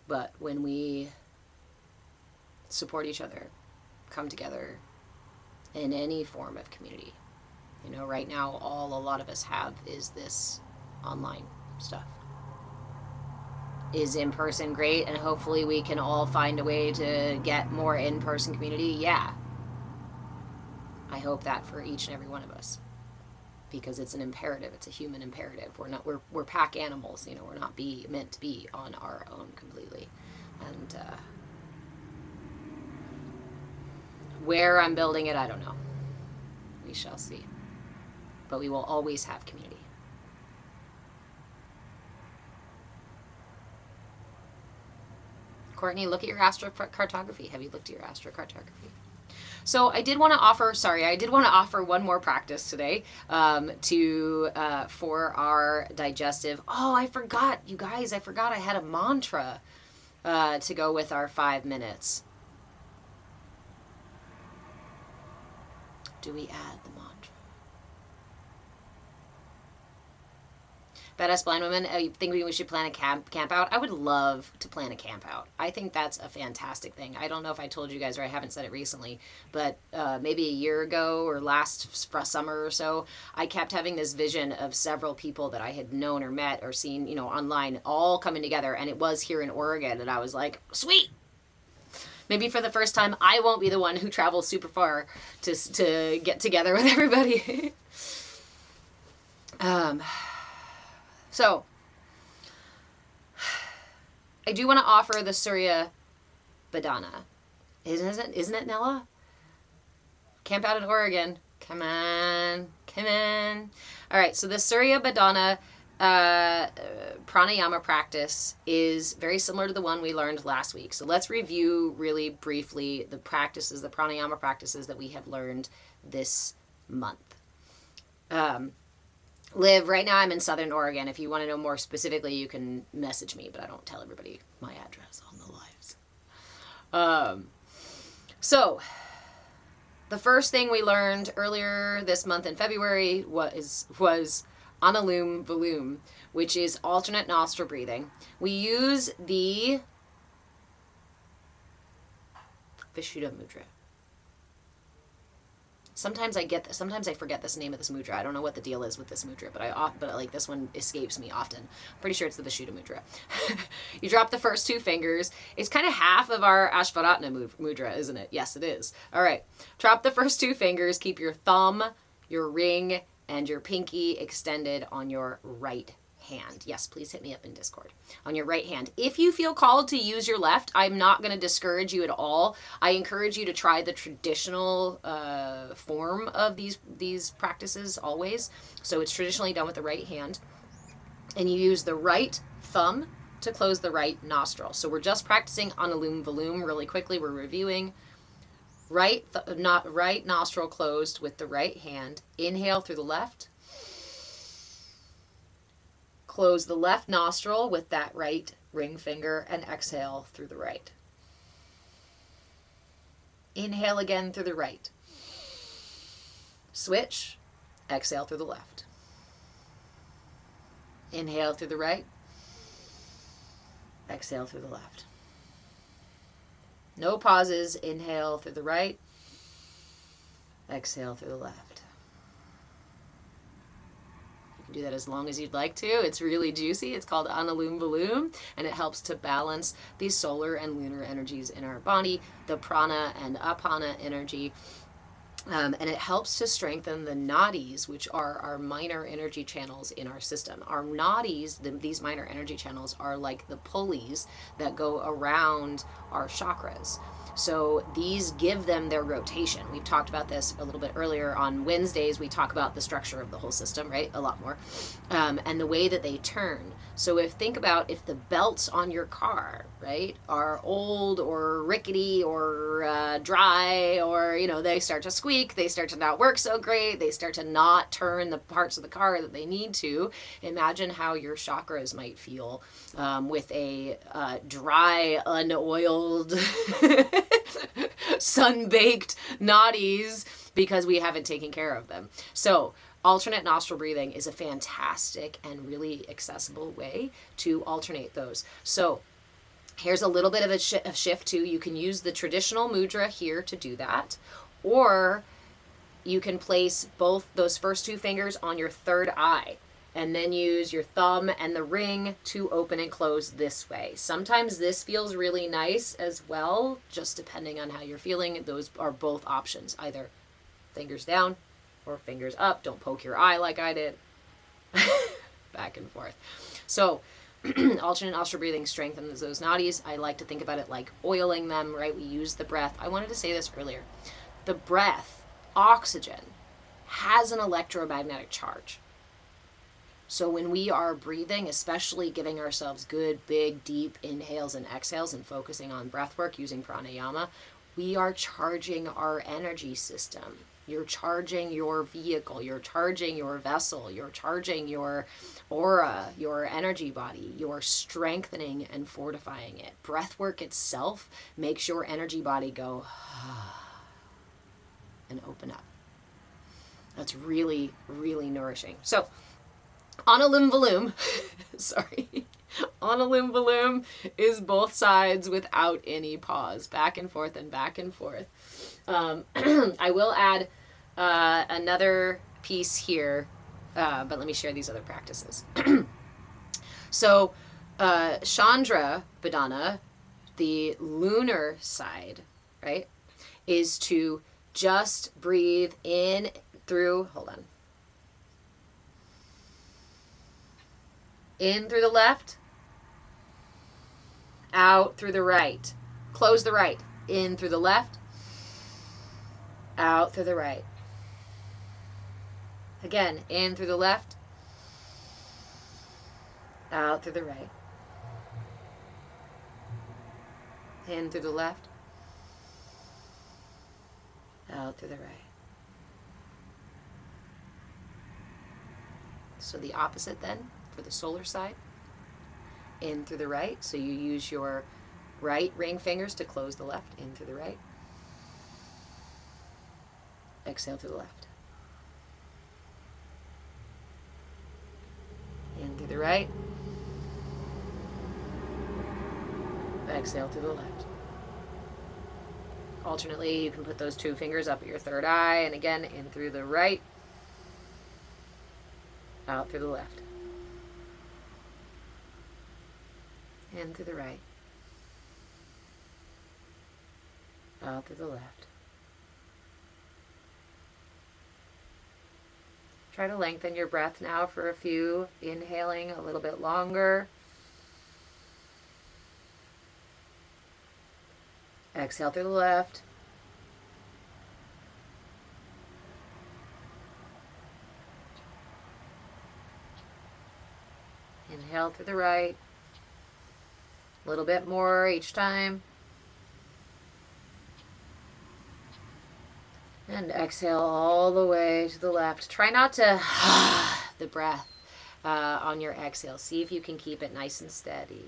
But when we support each other, come together in any form of community, right now all a lot of us have is this online stuff. Is in-person great, and hopefully we can all find a way to get more in-person community? Yeah. I hope that for each and every one of us. Because it's an imperative, it's a human imperative. We're pack animals, we're not meant to be on our own completely. And where I'm building it, I don't know. We shall see. But we will always have community. Courtney, look at your astrocartography. Have you looked at your astrocartography? So I did want to offer one more practice today for our digestive. Oh, I forgot, you guys. I forgot I had a mantra to go with our 5 minutes. Do we add the mantra? Badass Blind Woman, you think we should plan a camp out? I would love to plan a camp out. I think that's a fantastic thing. I don't know if I told you guys, or I haven't said it recently, but maybe a year ago or last summer or so, I kept having this vision of several people that I had known or met or seen, online, all coming together, and it was here in Oregon, and I was like, sweet! Maybe for the first time, I won't be the one who travels super far to get together with everybody. So, I do want to offer the Surya Bhedana. Isn't it, Nella? Camp out in Oregon. Come on. All right, so the Surya Bhedana pranayama practice is very similar to the one we learned last week. So let's review really briefly the pranayama practices that we have learned this month. Liv, right now I'm in Southern Oregon. If you want to know more specifically, you can message me, but I don't tell everybody my address on the lives. So, the first thing we learned earlier this month in February was Anulom Vilom, which is alternate nostril breathing. We use the Vishuddha Mudra. Sometimes I get this, sometimes I forget this name of this mudra. I don't know what the deal is with this mudra, but like this one escapes me often. I'm pretty sure it's the Vishuddha mudra. You drop the first 2 fingers. It's kind of half of our Ashva mudra, isn't it? Yes, it is. All right. Drop the first 2 fingers. Keep your thumb, your ring, and your pinky extended on your right hand. Yes, please hit me up in Discord. On your right hand. If you feel called to use your left, I'm not going to discourage you at all. I encourage you to try the traditional form of these practices always. So it's traditionally done with the right hand. And you use the right thumb to close the right nostril. So we're just practicing Anulom Vilom really quickly. We're reviewing. Right nostril closed with the right hand. Inhale through the left. Close the left nostril with that right ring finger and exhale through the right. Inhale again through the right. Switch. Exhale through the left. Inhale through the right. Exhale through the left. No pauses. Inhale through the right. Exhale through the left. Do that as long as you'd like to. It's really juicy. It's called Anulom Vilom, and it helps to balance these solar and lunar energies in our body, the prana and apana energy, and it helps to strengthen the nadis, which are our minor energy channels in our system. Our nadis, these minor energy channels, are like the pulleys that go around our chakras. So these give them their rotation. We've talked about this a little bit earlier. On Wednesdays, we talk about the structure of the whole system, right? A lot more. And the way that they turn. So think about if the belts on your car, right, are old or rickety or dry, or, they start to squeak, they start to not work so great, they start to not turn the parts of the car that they need to. Imagine how your chakras might feel with a dry, unoiled, sun-baked nadis because we haven't taken care of them. So alternate nostril breathing is a fantastic and really accessible way to alternate those. So here's a little bit of a shift too. You can use the traditional mudra here to do that, or you can place both those first 2 fingers on your third eye and then use your thumb and the ring to open and close this way. Sometimes this feels really nice as well, just depending on how you're feeling. Those are both options, either fingers down or fingers up. Don't poke your eye like I did. Back and forth. So alternate nostril breathing strengthens those nadis. I like to think about it like oiling them, right? We use the breath. I wanted to say this earlier. The breath, oxygen, has an electromagnetic charge. So when we are breathing, especially giving ourselves good, big, deep inhales and exhales and focusing on breath work using pranayama, we are charging our energy system. You're charging your vehicle, you're charging your vessel, you're charging your aura, your energy body, you're strengthening and fortifying it. Breath work itself makes your energy body go and open up. That's really, really nourishing. So Anulom Vilom, sorry, Anulom Vilom is both sides without any pause, back and forth and back and forth. I will add another piece here, but let me share these other practices. So Chandra Bhedana, the lunar side, right, is to just breathe in through, hold on. In through the left, out through the right. Close the right. In through the left, out through the right. Again, in through the left, out through the right. In through the left, out through the right. So the opposite then for the solar side. In through the right. So you use your right ring fingers to close the left. In through the right. Exhale to the left. In through the right. Exhale to the left. Alternately, you can put those 2 fingers up at your third eye, and again, in through the right, out through the left. In through the right, out through the left. Try to lengthen your breath now for a few, inhaling a little bit longer. Exhale through the left. Inhale through the right. A little bit more each time. And exhale all the way to the left. Try not to the breath on your exhale. See if you can keep it nice and steady.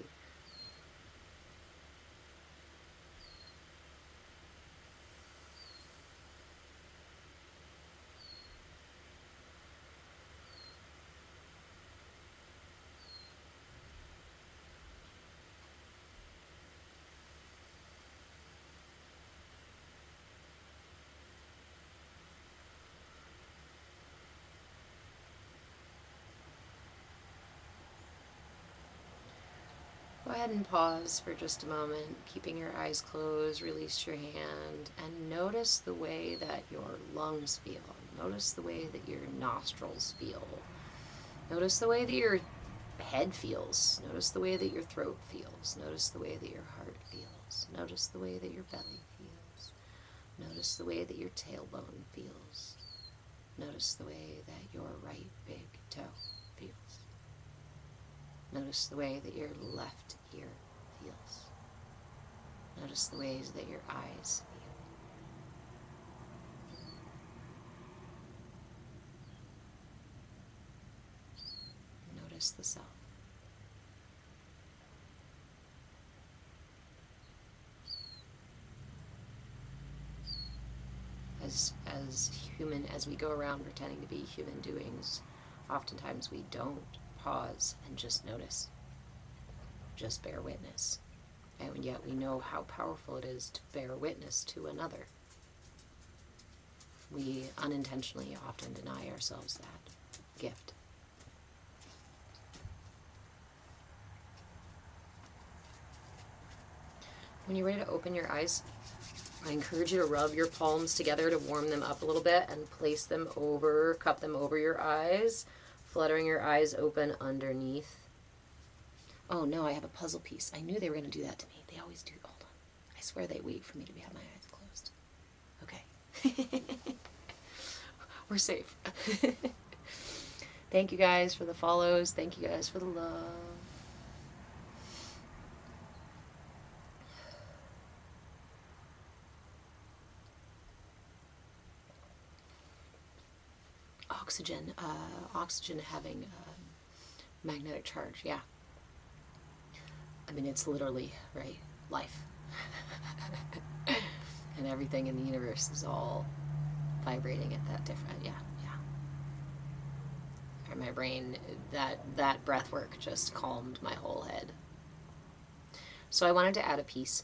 Go ahead and pause for just a moment, keeping your eyes closed. Release your hand and notice the way that your lungs feel. Notice the way that your nostrils feel. Notice the way that your head feels. Notice the way that your throat feels. Notice the way that your heart feels. Notice the way that your belly feels. Notice the way that your tailbone feels. Notice the way that your right big toe feels. Notice the way that your left ear feels. Notice the ways that your eyes feel. Notice the self. As human, as we go around pretending to be human doings, oftentimes we don't pause and just notice, just bear witness. And yet we know how powerful it is to bear witness to another. We unintentionally often deny ourselves that gift. When you're ready to open your eyes, I encourage you to rub your palms together to warm them up a little bit and place them over, cup them over your eyes, fluttering your eyes open underneath. Oh no, I have a puzzle piece. I knew they were going to do that to me. They always do. Hold on. I swear they wait for me to have my eyes closed. Okay. We're safe. Thank you guys for the follows. Thank you guys for the love. Oxygen having magnetic charge, yeah. I mean, it's literally, right, life. And everything in the universe is all vibrating at that different, yeah. And my brain, that breath work just calmed my whole head. So I wanted to add a piece.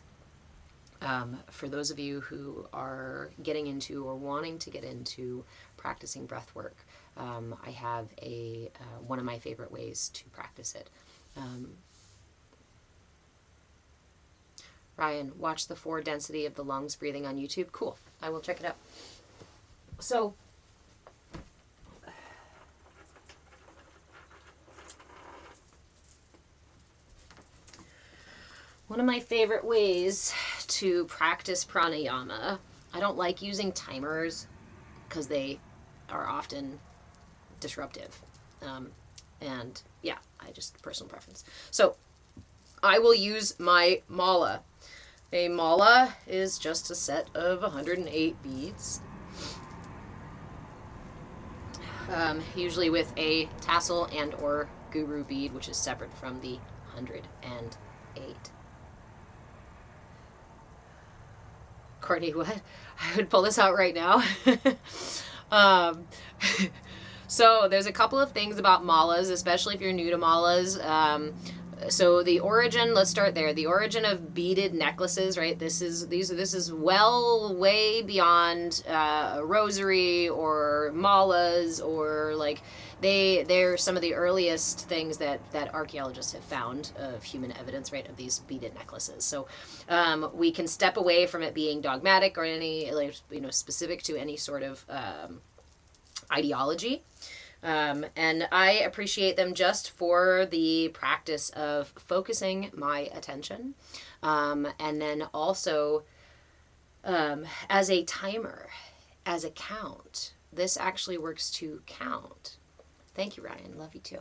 For those of you who are getting into or wanting to get into practicing breath work, I have one of my favorite ways to practice it. Ryan, watch the 4 density of the lungs breathing on YouTube. Cool. I will check it out. So, one of my favorite ways to practice pranayama, I don't like using timers because they are often disruptive. And yeah, personal preference. So I will use my mala. A mala is just a set of 108 beads. Usually with a tassel and or guru bead, which is separate from the 108. Courtney, what? I would pull this out right now. So there's a couple of things about malas, especially if you're new to malas. So the origin, let's start there. The origin of beaded necklaces, right? This is well way beyond a rosary or malas, or like they're some of the earliest things that archaeologists have found of human evidence, right, of these beaded necklaces. So we can step away from it being dogmatic or any, like, specific to any sort of ideology. And I appreciate them just for the practice of focusing my attention. And then also as a timer, as a count. This actually works to count. Thank you, Ryan. Love you too.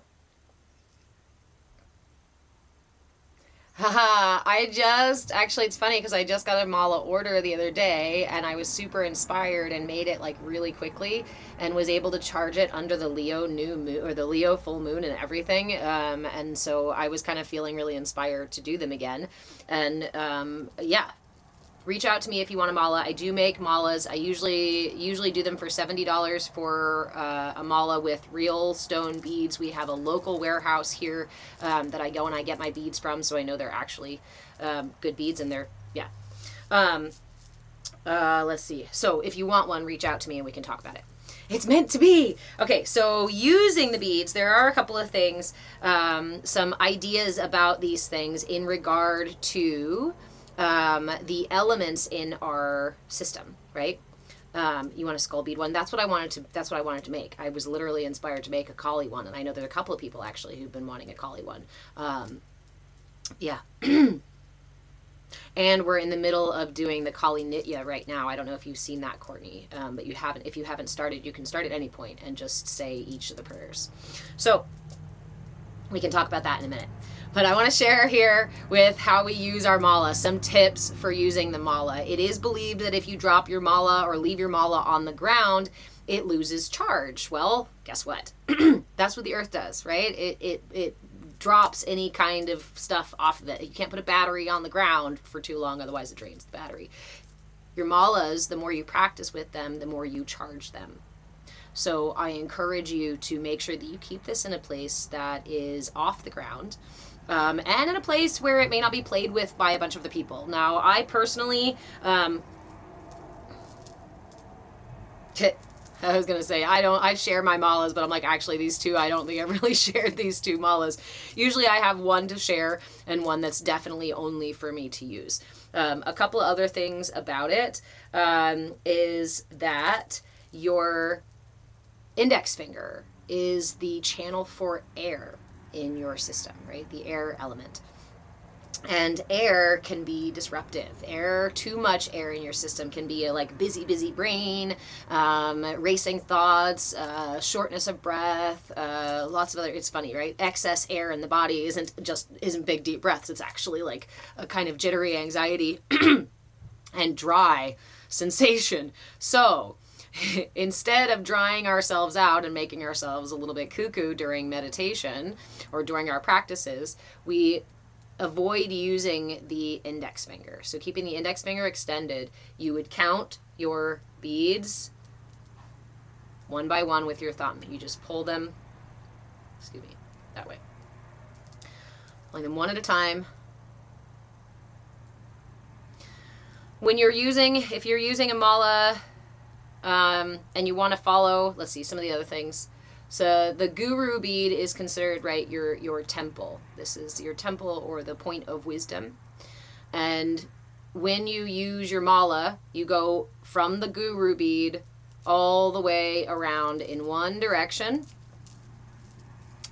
Haha, actually, it's funny because I just got a mala order the other day and I was super inspired and made it like really quickly and was able to charge it under the Leo new moon, or the Leo full moon, and everything. And so I was kind of feeling really inspired to do them again. And yeah. Reach out to me if you want a mala. I do make malas. I usually do them for $70 for a mala with real stone beads. We have a local warehouse here that I go and I get my beads from, so I know they're actually good beads, and they're, yeah. Let's see. So if you want one, reach out to me and we can talk about it. It's meant to be. Okay, so using the beads, there are a couple of things, some ideas about these things in regard to the elements in our system, right? You want a skull bead one? That's what I wanted to make. I was literally inspired to make a Kali one, and I know there are a couple of people actually who've been wanting a Kali one. Yeah. And we're in the middle of doing the Kali Nitya right now. I don't know if you've seen that, Courtney, but if you haven't started, you can start at any point and just say each of the prayers. So we can talk about that in a minute. But I want to share here with how we use our mala, some tips for using the mala. It is believed that if you drop your mala or leave your mala on the ground, it loses charge. Well, guess what? That's what the earth does, right? It drops any kind of stuff off of it. You can't put a battery on the ground for too long, otherwise it drains the battery. Your malas, the more you practice with them, the more you charge them. So I encourage you to make sure that you keep this in a place that is off the ground. And in a place where it may not be played with by a bunch of the people. Now, I personally, I was going to say, I share my malas, but I'm like, actually, these two, I don't think I really shared these two malas. Usually I have one to share and one that's definitely only for me to use. A couple of other things about it is that your index finger is the channel for air in your system, right? The air element. And air can be disruptive. Too much air in your system can be a like busy brain, racing thoughts, shortness of breath, lots of other, it's funny, right? Excess air in the body isn't big deep breaths. It's actually like a kind of jittery anxiety and dry sensation. So instead of drying ourselves out and making ourselves a little bit cuckoo during meditation or during our practices, we avoid using the index finger. So keeping the index finger extended, you would count your beads one by one with your thumb. You just pull them, that way. Pulling them one at a time. If you're using a mala, and you want to follow, let's see, some of the other things. So the guru bead is considered, right, your temple. This is your temple or the point of wisdom. And when you use your mala, you go from the guru bead all the way around in one direction,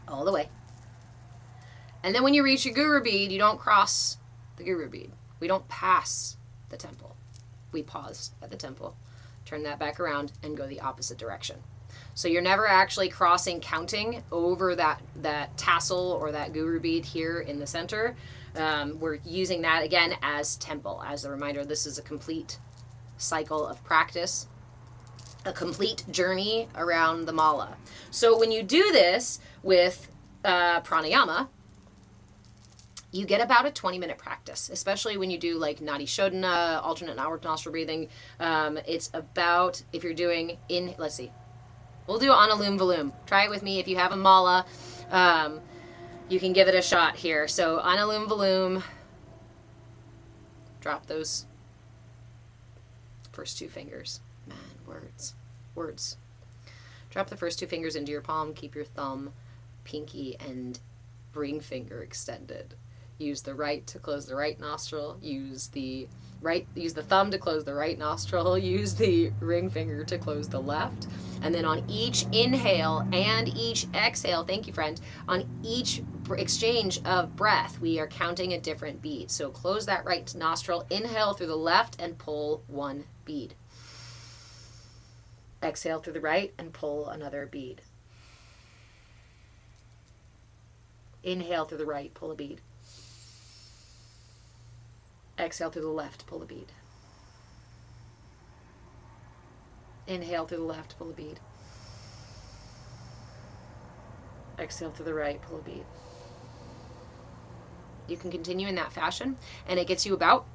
all the way. And then when you reach your guru bead, you don't cross the guru bead. We don't pass the temple. We pause at the temple, turn that back around, and go the opposite direction. So you're never actually crossing, counting over that tassel or that guru bead here in the center. We're using that again as temple, as a reminder. This is a complete cycle of practice, a complete journey around the mala. So when you do this with pranayama, you get about a 20-minute practice, especially when you do like Nadi Shodhana, alternate and outward nostril breathing. It's about, if you're doing let's see, we'll do Anulom Vilom. Try it with me if you have a mala. You can give it a shot here. So Anulom Vilom, drop those first two fingers. Man, words. Drop the first two fingers into your palm. Keep your thumb, pinky, and ring finger extended. Use the right to close the right nostril. Use the thumb to close the right nostril. Use the ring finger to close the left. And then on each inhale and each exhale, thank you, friend, on each exchange of breath, we are counting a different bead. So close that right nostril, inhale through the left, and pull one bead. Exhale through the right and pull another bead. Inhale through the right, pull a bead. Exhale through the left, pull a bead. Inhale through the left, pull a bead. Exhale through the right, pull a bead. You can continue in that fashion, and it gets you about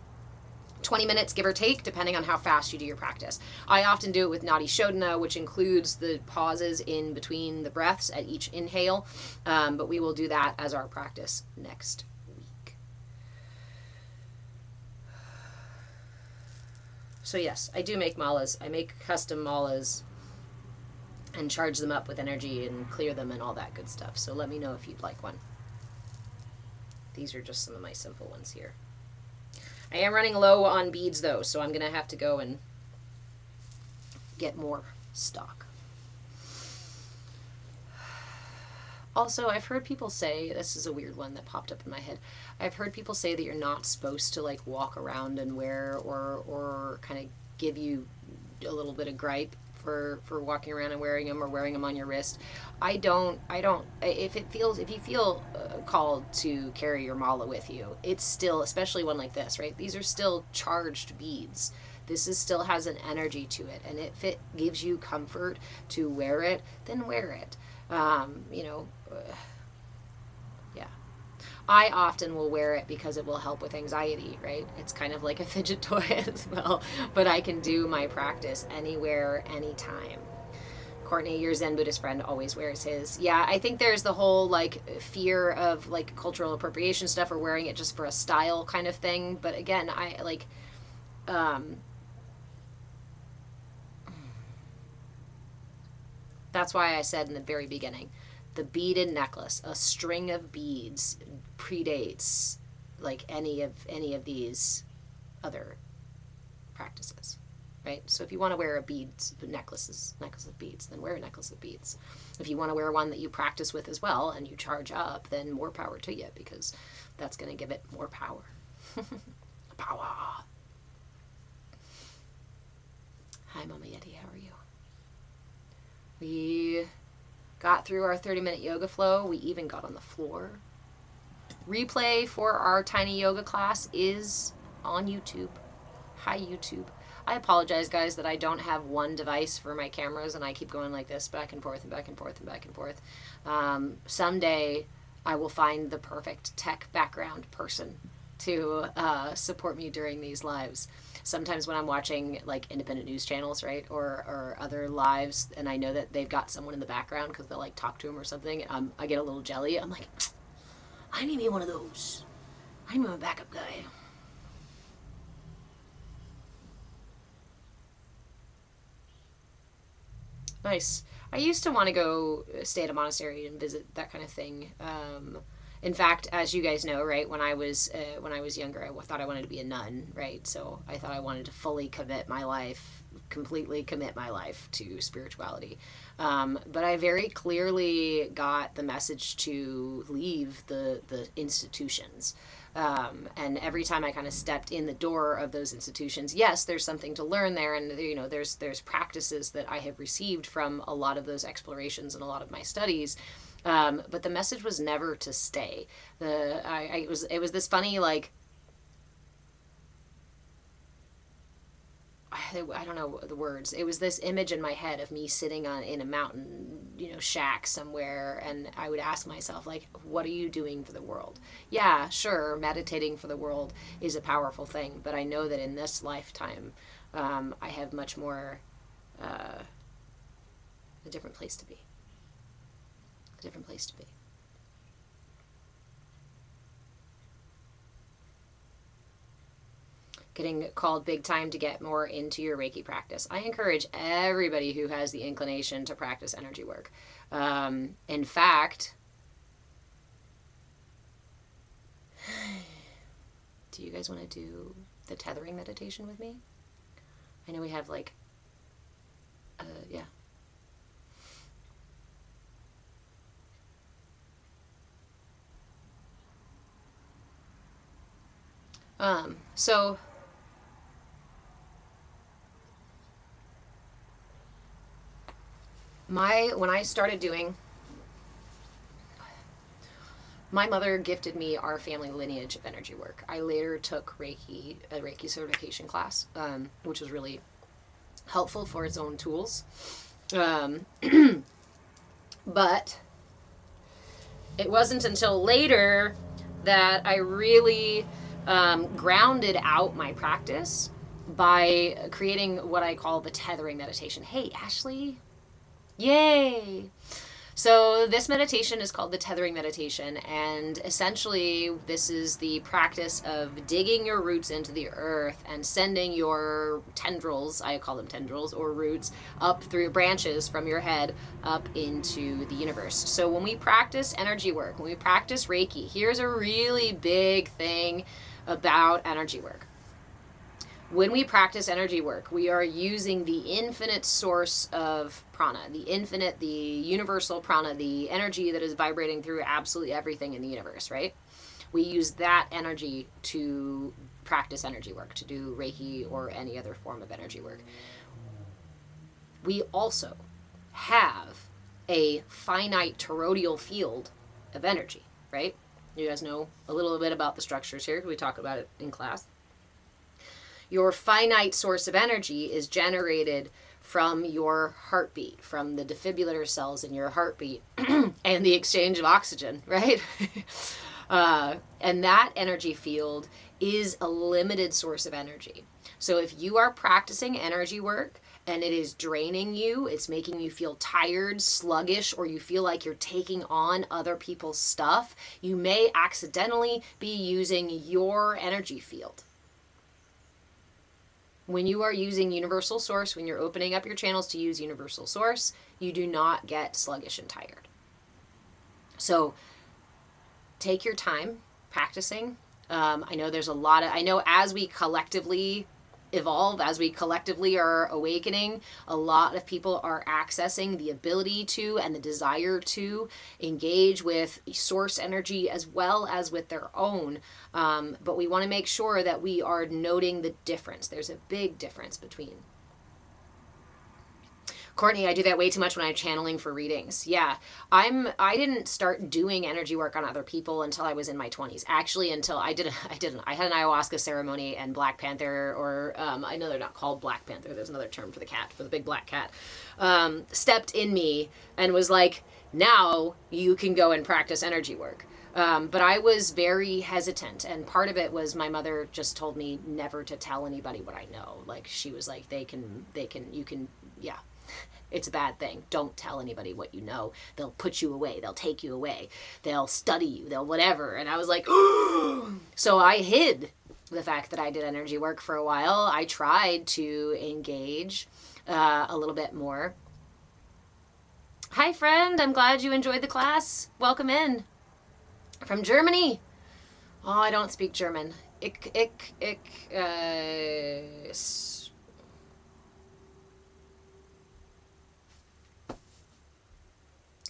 20 minutes, give or take, depending on how fast you do your practice. I often do it with Nadi Shodhana, which includes the pauses in between the breaths at each inhale, but we will do that as our practice next week. So yes, I do make malas. I make custom malas and charge them up with energy and clear them and all that good stuff. So let me know if you'd like one. These are just some of my simple ones here. I am running low on beads though, so I'm going to have to go and get more stock. Also, I've heard people say, this is a weird one that popped up in my head, I've heard people say that you're not supposed to like walk around and wear or kind of give you a little bit of gripe for walking around and wearing them or wearing them on your wrist. I don't, if you feel called to carry your mala with you, it's still, especially one like this, right? These are still charged beads. This still has an energy to it. And if it gives you comfort to wear it, then wear it. Yeah. I often will wear it because it will help with anxiety, right? It's kind of like a fidget toy as well, but I can do my practice anywhere, anytime. Courtney, your Zen Buddhist friend, always wears his. Yeah, I think there's the whole like fear of like cultural appropriation stuff or wearing it just for a style kind of thing. But again, I like, that's why I said in the very beginning, the beaded necklace, a string of beads, predates like any of these other practices, right? So if you want to wear a necklace of beads, then wear a necklace of beads. If you want to wear one that you practice with as well and you charge up, then more power to you, because that's going to give it more power. Power. Hi, Mama Yeti, how are you? We got through our 30-minute yoga flow. We even got on the floor. Replay for our tiny yoga class is on YouTube. Hi, YouTube. I apologize, guys, that I don't have one device for my cameras and I keep going like this back and forth and back and forth and back and forth. Someday I will find the perfect tech background person to support me during these lives. Sometimes when I'm watching like independent news channels, right, or other lives, and I know that they've got someone in the background because they'll like talk to them or something, I get a little jelly. I'm like, I need me one of those. I need my backup guy. Nice. I used to want to go stay at a monastery and visit that kind of thing. In fact, as you guys know, right, when I was younger, I thought I wanted to be a nun, right? So I thought I wanted to completely commit my life to spirituality. But I very clearly got the message to leave the institutions. And every time I kind of stepped in the door of those institutions, yes, there's something to learn there, and there's practices that I have received from a lot of those explorations and a lot of my studies. But the message was never to stay. It was this funny, like, I don't know the words. It was this image in my head of me sitting in a mountain, shack somewhere, and I would ask myself, like, what are you doing for the world? Yeah, sure, meditating for the world is a powerful thing, but I know that in this lifetime, I have much more, a different place to be. A different place to be. getting called big time to get more into your Reiki practice. I encourage everybody who has the inclination to practice energy work. In fact, do you guys want to do the tethering meditation with me? I know we have like, yeah. So when I started doing, my mother gifted me our family lineage of energy work. I later took a Reiki certification class, which was really helpful for its own tools. But it wasn't until later that I really grounded out my practice by creating what I call the tethering meditation. Hey, Ashley. Yay! So this meditation is called the tethering meditation, and essentially this is the practice of digging your roots into the earth and sending your tendrils, I call them tendrils or roots, up through branches from your head up into the universe. So when we practice energy work, when we practice Reiki, here's a really big thing about energy work. When we practice energy work, we are using the infinite source of prana, the universal prana, the energy that is vibrating through absolutely everything in the universe, right? We use that energy to practice energy work, to do Reiki or any other form of energy work. We also have a finite toroidal field of energy, right? You guys know a little bit about the structures here. We talk about it in class. Your finite source of energy is generated from your heartbeat, from the defibrillator cells in your heartbeat and the exchange of oxygen, right? And that energy field is a limited source of energy. So if you are practicing energy work and it is draining you, it's making you feel tired, sluggish, or you feel like you're taking on other people's stuff, you may accidentally be using your energy field. When you are using universal source, when you're opening up your channels to use universal source, you do not get sluggish and tired. So take your time practicing. I know there's a lot of, I know as we collectively evolve, as we collectively are awakening, a lot of people are accessing the ability to and the desire to engage with source energy as well as with their own. But we want to make sure that we are noting the difference. There's a big difference between. Courtney, I do that way too much when I'm channeling for readings. Yeah, I didn't start doing energy work on other people until I was in my 20s. Actually, until I didn't. I had an ayahuasca ceremony and Black Panther, or I know they're not called Black Panther. There's another term for the cat, for the big black cat, stepped in me and was like, now you can go and practice energy work. But I was very hesitant, and part of it was my mother just told me never to tell anybody what I know. Like, she was like, you can, yeah. It's a bad thing. Don't tell anybody what you know. They'll put you away. They'll take you away. They'll study you. They'll whatever. And I was like, so I hid the fact that I did energy work for a while. I tried to engage a little bit more. Hi, friend. I'm glad you enjoyed the class. Welcome in. From Germany. Oh, I don't speak German.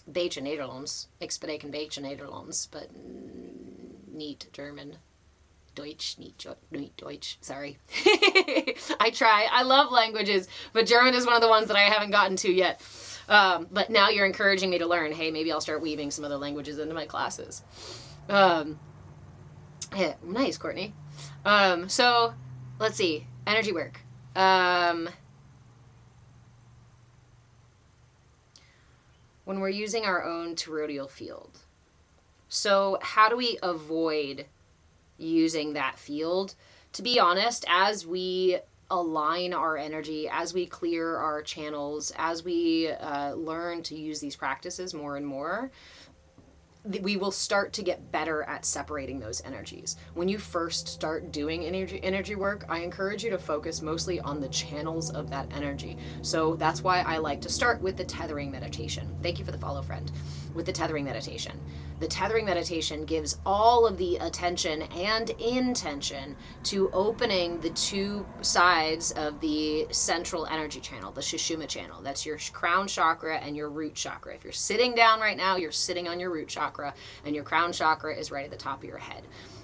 Beetje Nederlands. Ik spreek een beetje Nederlands, but niet German. Deutsch, niet Deutsch. Sorry. I try. I love languages, but German is one of the ones that I haven't gotten to yet. But now you're encouraging me to learn. Hey, maybe I'll start weaving some other languages into my classes. Yeah, nice, Courtney. So, let's see. Energy work. When we're using our own toroidal field. So how do we avoid using that field? To be honest, as we align our energy, as we clear our channels, as we learn to use these practices more and more, we will start to get better at separating those energies. When you first start doing energy work, I encourage you to focus mostly on the channels of that energy. So that's why I like to start with the tethering meditation. Thank you for the follow, friend. With the tethering meditation. The tethering meditation gives all of the attention and intention to opening the two sides of the central energy channel, the Sushumna channel. That's your crown chakra and your root chakra. If you're sitting down right now, you're sitting on your root chakra, and your crown chakra is right at the top of your head.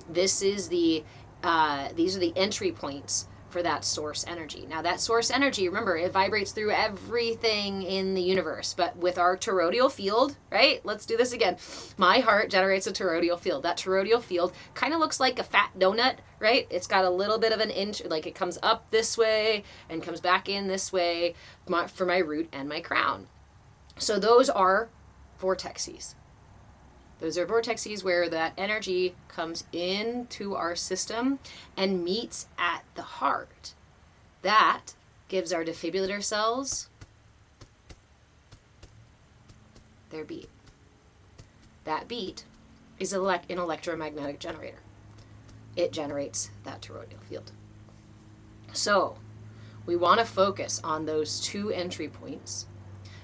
This is these are the entry points for that source energy. Now that source energy, remember, it vibrates through everything in the universe, but with our toroidal field, right? Let's do this again. My heart generates a toroidal field. That toroidal field kind of looks like a fat donut, right? It's got a little bit of an inch, like it comes up this way and comes back in this way for my root and my crown. So those are vortexes. Those are vortexes where that energy comes into our system and meets at the heart. That gives our defibrillator cells their beat. That beat is an electromagnetic generator. It generates that toroidal field. So we want to focus on those two entry points.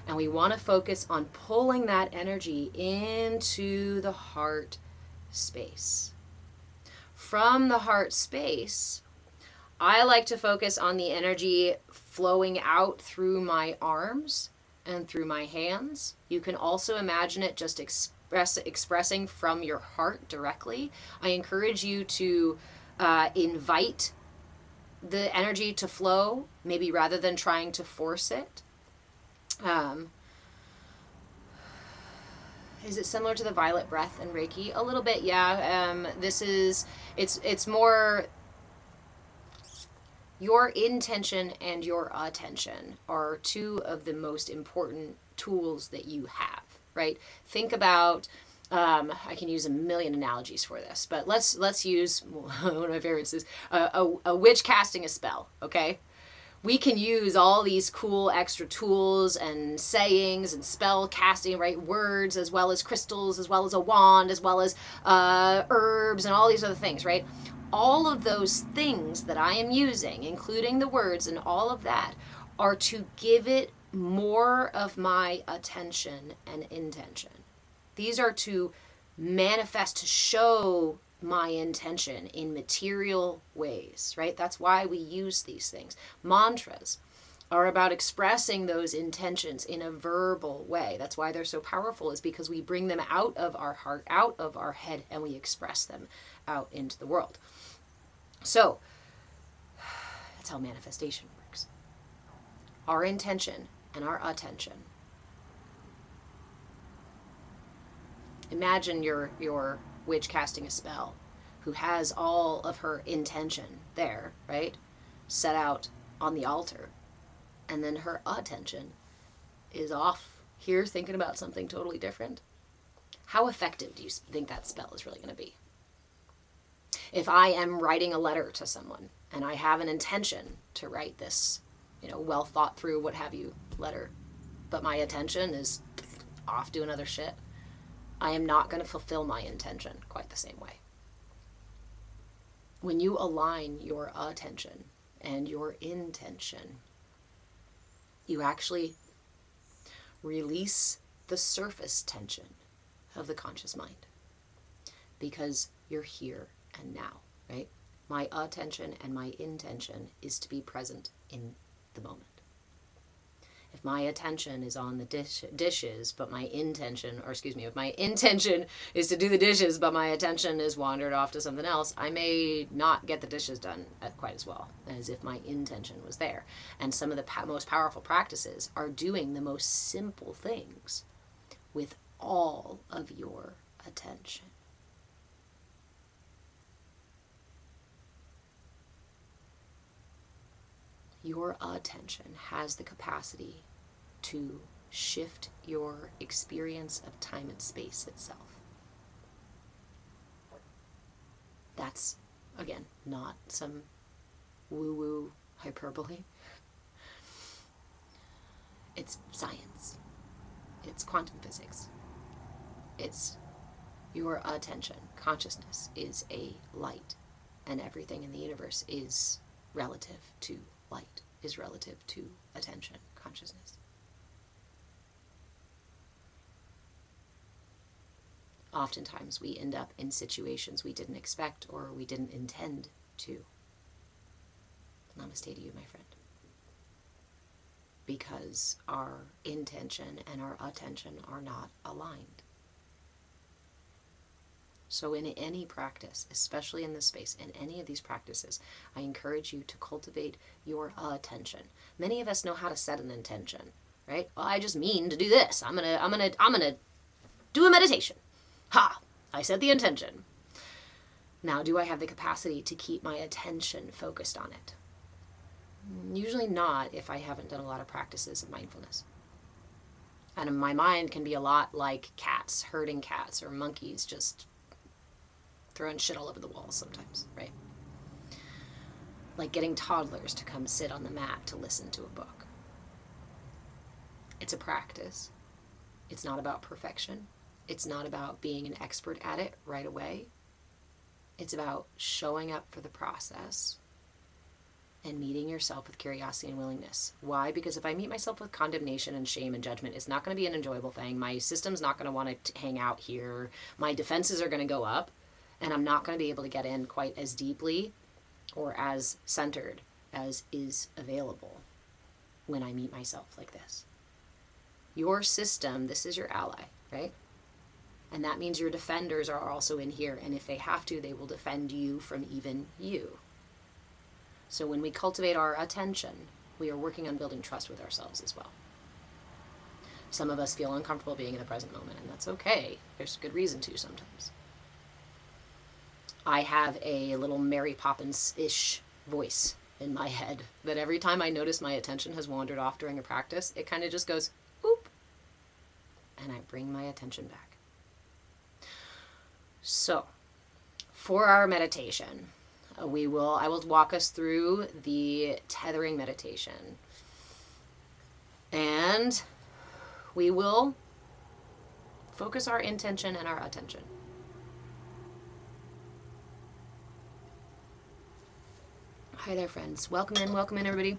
And we want to focus on pulling that energy into the heart space. From the heart space, I like to focus on the energy flowing out through my arms and through my hands. You can also imagine it just expressing from your heart directly. I encourage you to invite the energy to flow, maybe rather than trying to force it. Is it similar to the violet breath and Reiki? A little bit, yeah. It's more your intention and your attention are two of the most important tools that you have, right? Think about, I can use a million analogies for this, but let's use one of my favorites is a witch casting a spell, okay? We can use all these cool extra tools and sayings and spell casting, right? Words, as well as crystals, as well as a wand, as well as herbs and all these other things, right? All of those things that I am using, including the words and all of that, are to give it more of my attention and intention. These are to manifest, to show my intention in material ways, right? That's why we use these things. Mantras are about expressing those intentions in a verbal way. That's why they're so powerful, is because we bring them out of our heart, out of our head, and we express them out into the world. So that's how manifestation works. Our intention and our attention. Imagine your witch casting a spell who has all of her intention there, right? Set out on the altar. And then her attention is off here thinking about something totally different. How effective do you think that spell is really going to be? If I am writing a letter to someone and I have an intention to write this, well thought through, what have you, letter, but my attention is off doing other shit, I am not going to fulfill my intention quite the same way. When you align your attention and your intention, you actually release the surface tension of the conscious mind, because you're here and now, right? My attention and my intention is to be present in the moment. If my attention is on the dishes, but my intention, if my intention is to do the dishes, but my attention is wandered off to something else, I may not get the dishes done quite as well as if my intention was there. And some of the most powerful practices are doing the most simple things with all of your attention. Your attention has the capacity to shift your experience of time and space itself. That's, again, not some woo-woo hyperbole. It's science. It's quantum physics. It's Your attention. Consciousness is a light, and everything in the universe is relative to light, is relative to attention, consciousness. Oftentimes we end up in situations we didn't expect or we didn't intend to. Namaste to you, my friend. Because our intention and our attention are not aligned. So in any practice, especially in this space, in any of these practices, I encourage you to cultivate your attention. Many of us know how to set an intention, right? Well, I just mean to do this. I'm gonna do a meditation. Ha! I set the intention. Now, do I have the capacity to keep my attention focused on it? Usually not if I haven't done a lot of practices of mindfulness. And my mind can be a lot like cats, herding cats, or monkeys just throwing shit all over the walls sometimes, right? Like getting toddlers to come sit on the mat to listen to a book. It's a practice. It's not about perfection. It's not about being an expert at it right away. It's about showing up for the process and meeting yourself with curiosity and willingness. Why? Because if I meet myself with condemnation and shame and judgment, it's not going to be an enjoyable thing. My system's not going to want to hang out here. My defenses are going to go up, and I'm not going to be able to get in quite as deeply or as centered as is available when I meet myself like this. Your system, this is your ally, right? And that means your defenders are also in here, and if they have to, they will defend you from even you. So when we cultivate our attention, we are working on building trust with ourselves as well. Some of us feel uncomfortable being in the present moment, and that's okay. There's good reason to sometimes. I have a little Mary Poppins-ish voice in my head that every time I notice my attention has wandered off during a practice, it kind of just goes, oop, and I bring my attention back. So, for our meditation, I will walk us through the tethering meditation. And we will focus our intention and our attention. Hi there, friends. Welcome in, everybody.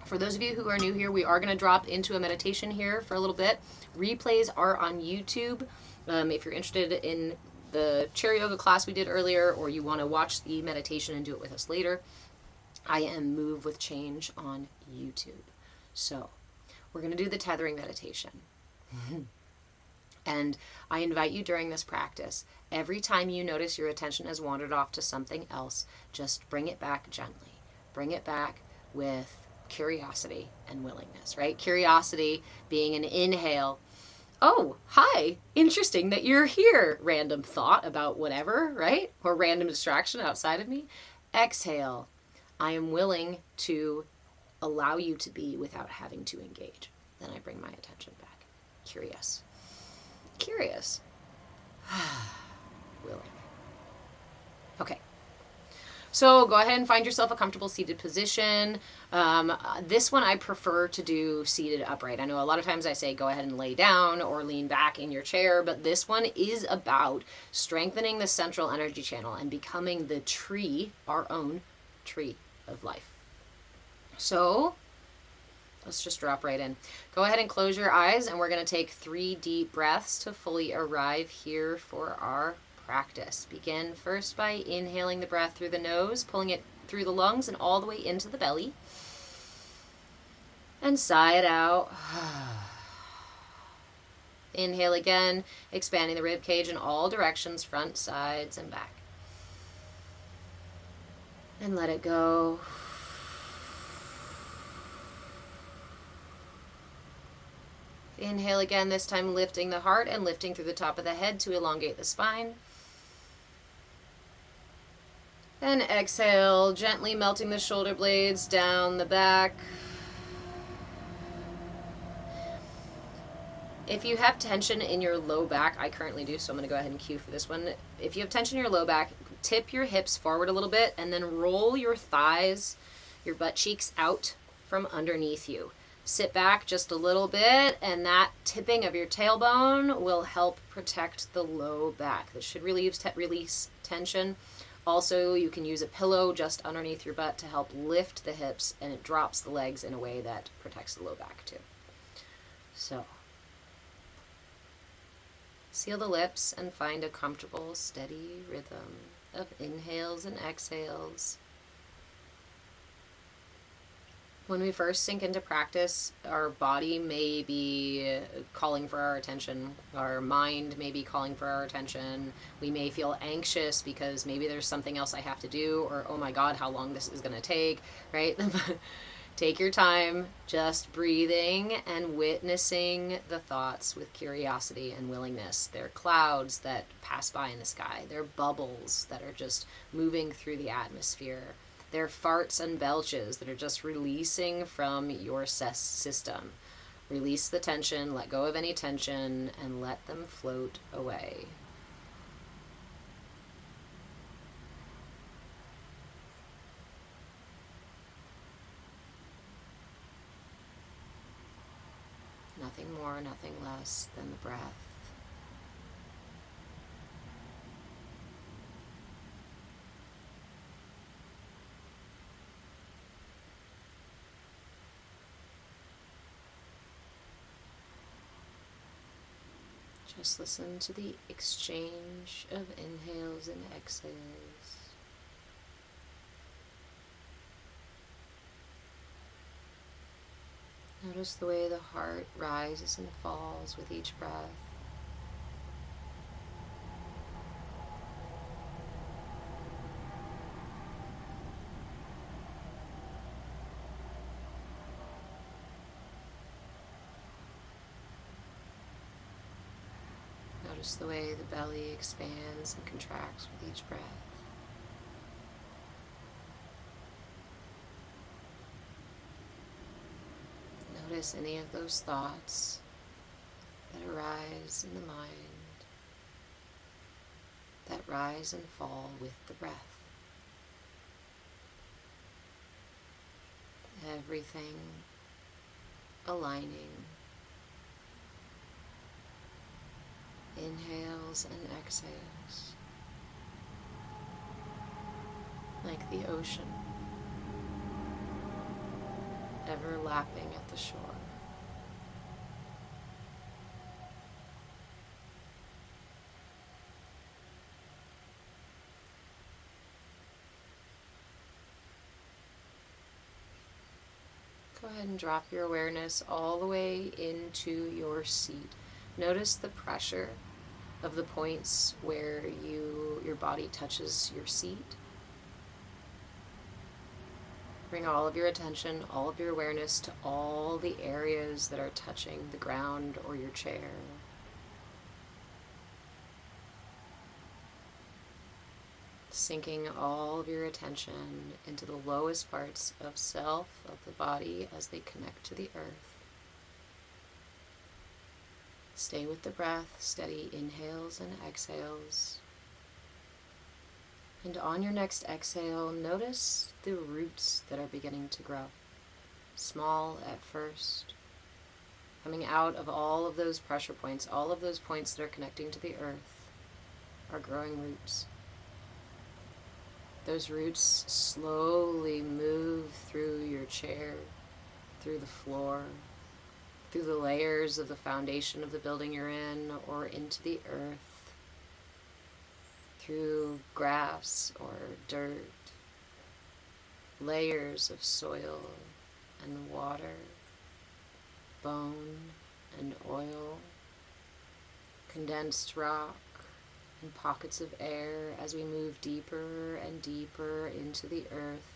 For those of you who are new here, we are going to drop into a meditation here for a little bit. Replays are on YouTube. If you're interested in the chair yoga class we did earlier, or you want to watch the meditation and do it with us later, I am Move with Change on YouTube. So we're going to do the tethering meditation. And I invite you during this practice, every time you notice your attention has wandered off to something else, just bring it back gently. Bring it back with curiosity and willingness, right? Curiosity being an inhale. Oh, hi, interesting that you're here. Random thought about whatever, right? Or random distraction outside of me. Exhale. I am willing to allow you to be without having to engage. Then I bring my attention back. Curious. Curious. Willing. Okay. So go ahead and find yourself a comfortable seated position. This one I prefer to do seated upright. I know a lot of times I say go ahead and lay down or lean back in your chair, but this one is about strengthening the central energy channel and becoming the tree, our own tree of life. So let's just drop right in. Go ahead and close your eyes, and we're going to take 3 deep breaths to fully arrive here for our practice. Begin first by inhaling the breath through the nose, pulling it through the lungs and all the way into the belly. And sigh it out. Inhale again, expanding the rib cage in all directions, front, sides, and back. And let it go. Inhale again, this time lifting the heart and lifting through the top of the head to elongate the spine. And exhale, gently melting the shoulder blades down the back. If you have tension in your low back, I currently do, so I'm going to go ahead and cue for this one. If you have tension in your low back, tip your hips forward a little bit and then roll your thighs, your butt cheeks out from underneath you. Sit back just a little bit, and that tipping of your tailbone will help protect the low back. This should release tension. Also, you can use a pillow just underneath your butt to help lift the hips, and it drops the legs in a way that protects the low back too. So, seal the lips and find a comfortable, steady rhythm of inhales and exhales. When we first sink into practice, our body may be calling for our attention. Our mind may be calling for our attention. We may feel anxious because maybe there's something else I have to do, or oh my God, how long this is going to take, right? Take your time, just breathing and witnessing the thoughts with curiosity and willingness. They're clouds that pass by in the sky. They're bubbles that are just moving through the atmosphere. They're farts and belches that are just releasing from your system. Release the tension, let go of any tension, and let them float away. Nothing more, nothing less than the breath. Just listen to the exchange of inhales and exhales. Notice the way the heart rises and falls with each breath. Notice the way the belly expands and contracts with each breath. Notice any of those thoughts that arise in the mind, that rise and fall with the breath. Everything aligning. Inhales and exhales, like the ocean, ever lapping at the shore. Go ahead and drop your awareness all the way into your seat. Notice the pressure of the points where your body touches your seat. Bring all of your attention, all of your awareness to all the areas that are touching the ground or your chair. Sinking all of your attention into the lowest parts of self, of the body, as they connect to the earth. Stay with the breath, steady inhales and exhales. And on your next exhale, notice the roots that are beginning to grow. Small at first, coming out of all of those pressure points, all of those points that are connecting to the earth are growing roots. Those roots slowly move through your chair, through the floor, through the layers of the foundation of the building you're in, or into the earth, through grass or dirt, layers of soil and water, bone and oil, condensed rock, and pockets of air as we move deeper and deeper into the earth,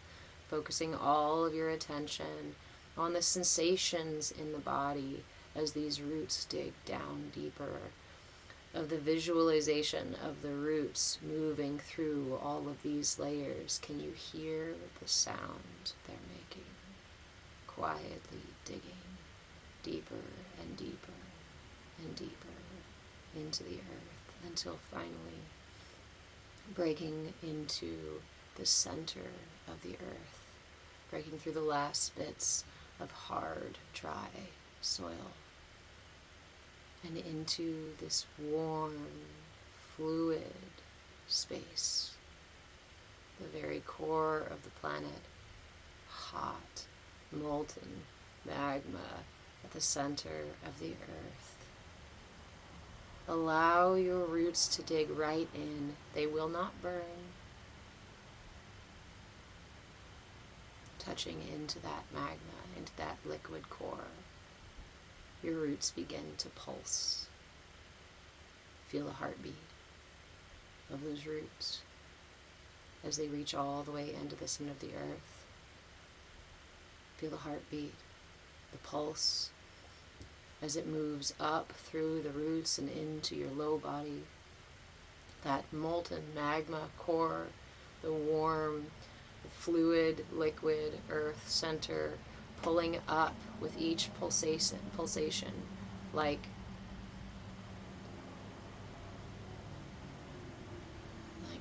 focusing all of your attention on the sensations in the body as these roots dig down deeper, of the visualization of the roots moving through all of these layers. Can you hear the sound they're making? Quietly digging deeper and deeper and deeper into the earth until finally breaking into the center of the earth, breaking through the last bits of hard, dry soil, and into this warm, fluid space, the very core of the planet, hot, molten magma at the center of the earth. Allow your roots to dig right in. They will not burn. Touching into that magma, into that liquid core, your roots begin to pulse. Feel the heartbeat of those roots as they reach all the way into the center of the earth. Feel the heartbeat, the pulse, as it moves up through the roots and into your low body. That molten magma core, the warm, fluid, liquid earth center, pulling up with each pulsation like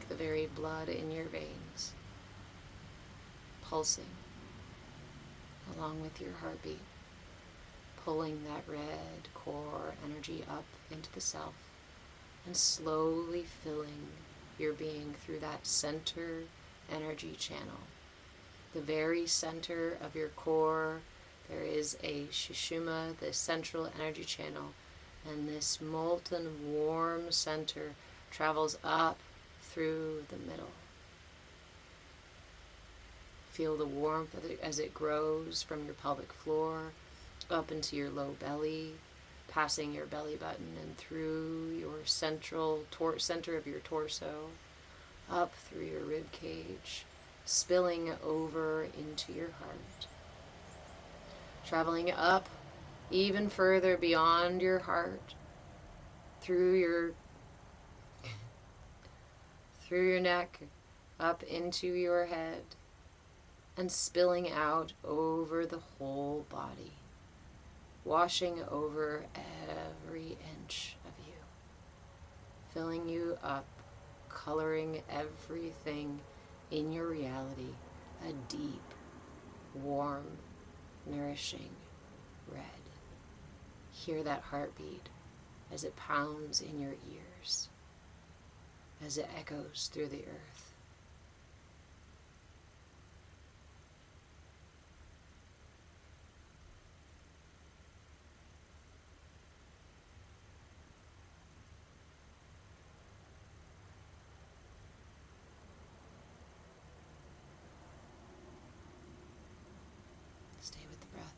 the very blood in your veins, pulsing along with your heartbeat, pulling that red core energy up into the self and slowly filling your being through that center energy channel. The very center of your core, there is a Sushumna, the central energy channel, and this molten warm center travels up through the middle. Feel the warmth as it grows from your pelvic floor up into your low belly, passing your belly button and through your center of your torso, up through your rib cage, spilling over into your heart, traveling up even further beyond your heart, through your neck, up into your head, and spilling out over the whole body, washing over every inch of you, filling you up, coloring everything in your reality a deep, warm, nourishing red. Hear that heartbeat as it pounds in your ears, as it echoes through the earth. Stay with the breath.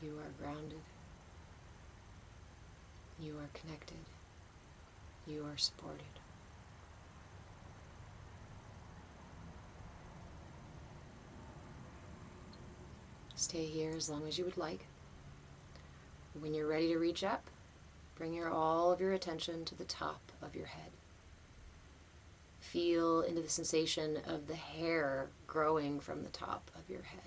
You are grounded. You are connected. You are supported. Stay here as long as you would like. When you're ready to reach up, bring all of your attention to the top of your head. Feel into the sensation of the hair growing from the top of your head.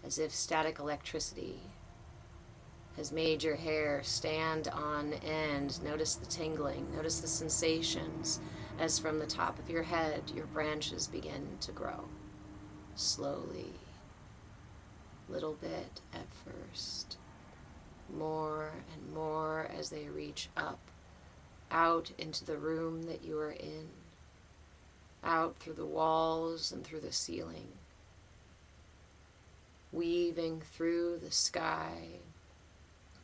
As if static electricity has made your hair stand on end. Notice the tingling, notice the sensations as from the top of your head your branches begin to grow. Slowly, little bit at first, more and more as they reach up, out into the room that you are in, out through the walls and through the ceiling, weaving through the sky,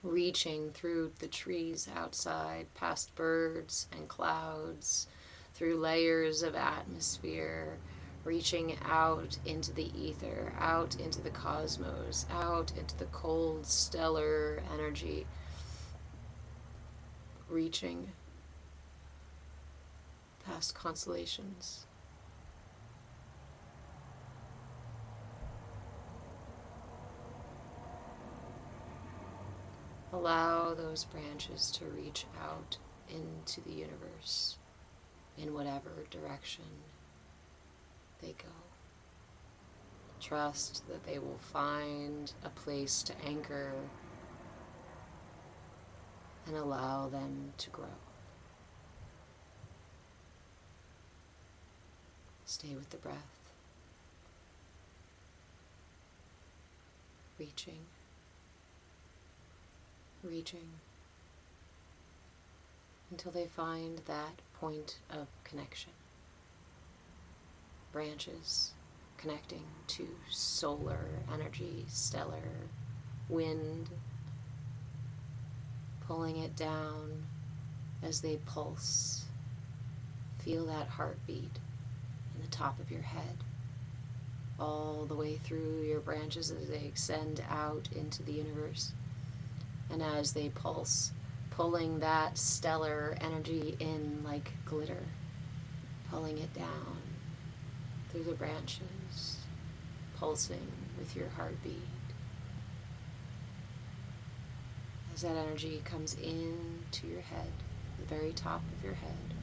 reaching through the trees outside, past birds and clouds, through layers of atmosphere, reaching out into the ether, out into the cosmos, out into the cold stellar energy, reaching past constellations. Allow those branches to reach out into the universe in whatever direction they go. Trust that they will find a place to anchor and allow them to grow. Stay with the breath. Reaching, reaching, until they find that point of connection. Branches connecting to solar energy, stellar, wind, pulling it down as they pulse. Feel that heartbeat in the top of your head, all the way through your branches as they extend out into the universe. And as they pulse, pulling that stellar energy in like glitter, pulling it down through the branches, pulsing with your heartbeat. As that energy comes into your head, the very top of your head,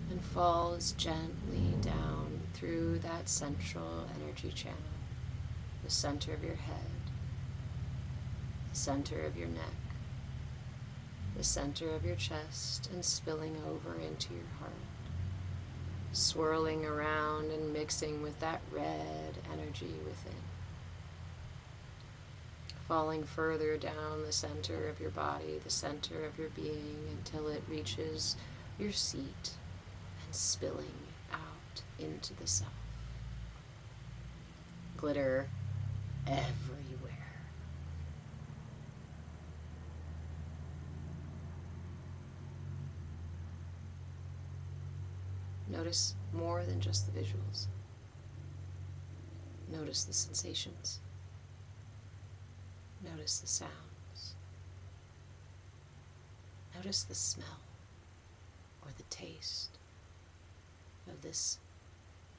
and falls gently down through that central energy channel, the center of your head, the center of your neck, the center of your chest, and spilling over into your heart, swirling around and mixing with that red energy within, falling further down the center of your body, the center of your being, until it reaches your seat, spilling out into the self. Glitter everywhere. Notice more than just the visuals. Notice the sensations. Notice the sounds. Notice the smell or the taste of this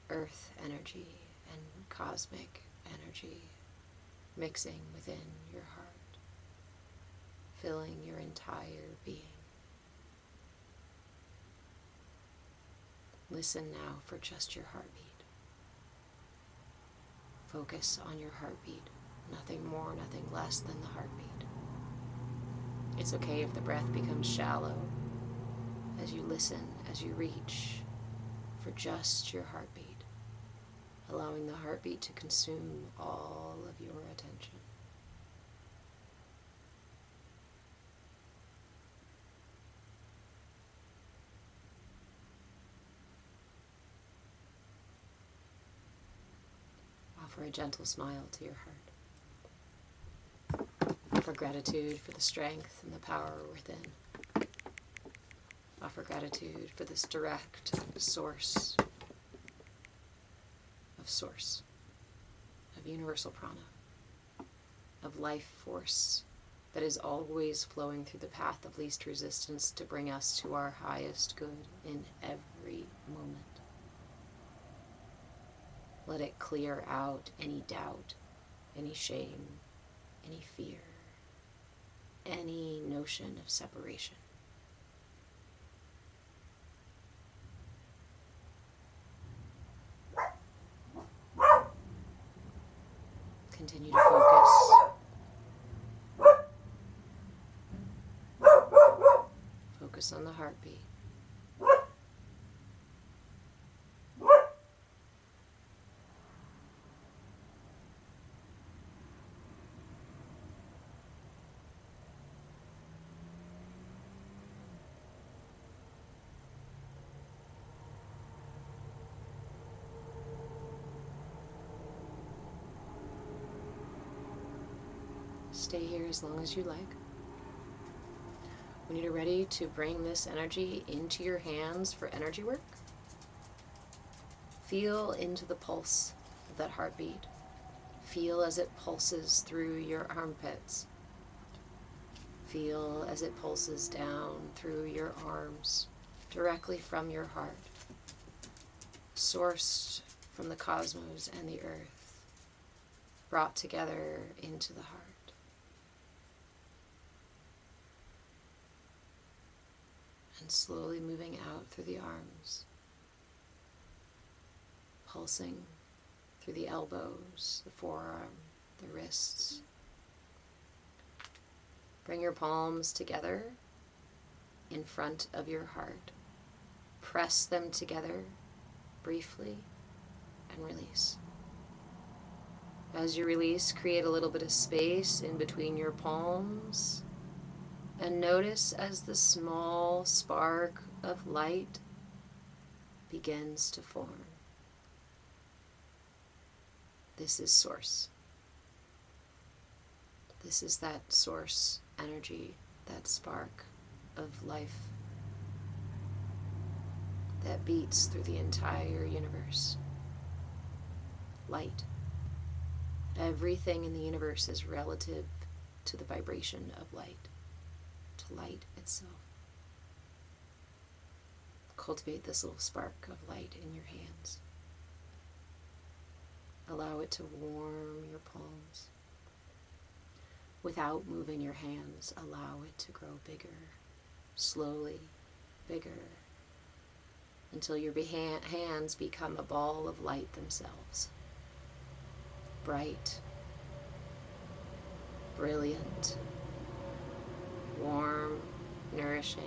earth energy and cosmic energy mixing within your heart, filling your entire being. Listen now for just your heartbeat. Focus on your heartbeat, nothing more, nothing less than the heartbeat. It's okay if the breath becomes shallow as you listen, as you reach for just your heartbeat, allowing the heartbeat to consume all of your attention. Offer a gentle smile to your heart. Offer gratitude for the strength and the power within. Offer gratitude for this direct source of universal prana, of life force that is always flowing through the path of least resistance to bring us to our highest good in every moment. Let it clear out any doubt, any shame, any fear, any notion of separation. Continue to focus on the heartbeat. Stay here as long as you like. When you're ready to bring this energy into your hands for energy work, feel into the pulse of that heartbeat. Feel as it pulses through your armpits. Feel as it pulses down through your arms, directly from your heart, sourced from the cosmos and the earth, brought together into the heart. And slowly moving out through the arms, pulsing through the elbows, the forearm, the wrists, Bring your palms together in front of your heart. Press them together briefly and release. As you release, create a little bit of space in between your palms and notice as the small spark of light begins to form. This is Source. This is that Source energy, that spark of life that beats through the entire universe. Light. Everything in the universe is relative to the vibration of light, to light itself. Cultivate this little spark of light in your hands. Allow it to warm your palms. Without moving your hands, allow it to grow bigger, slowly, bigger, until your hands become a ball of light themselves. Bright, brilliant, warm, nourishing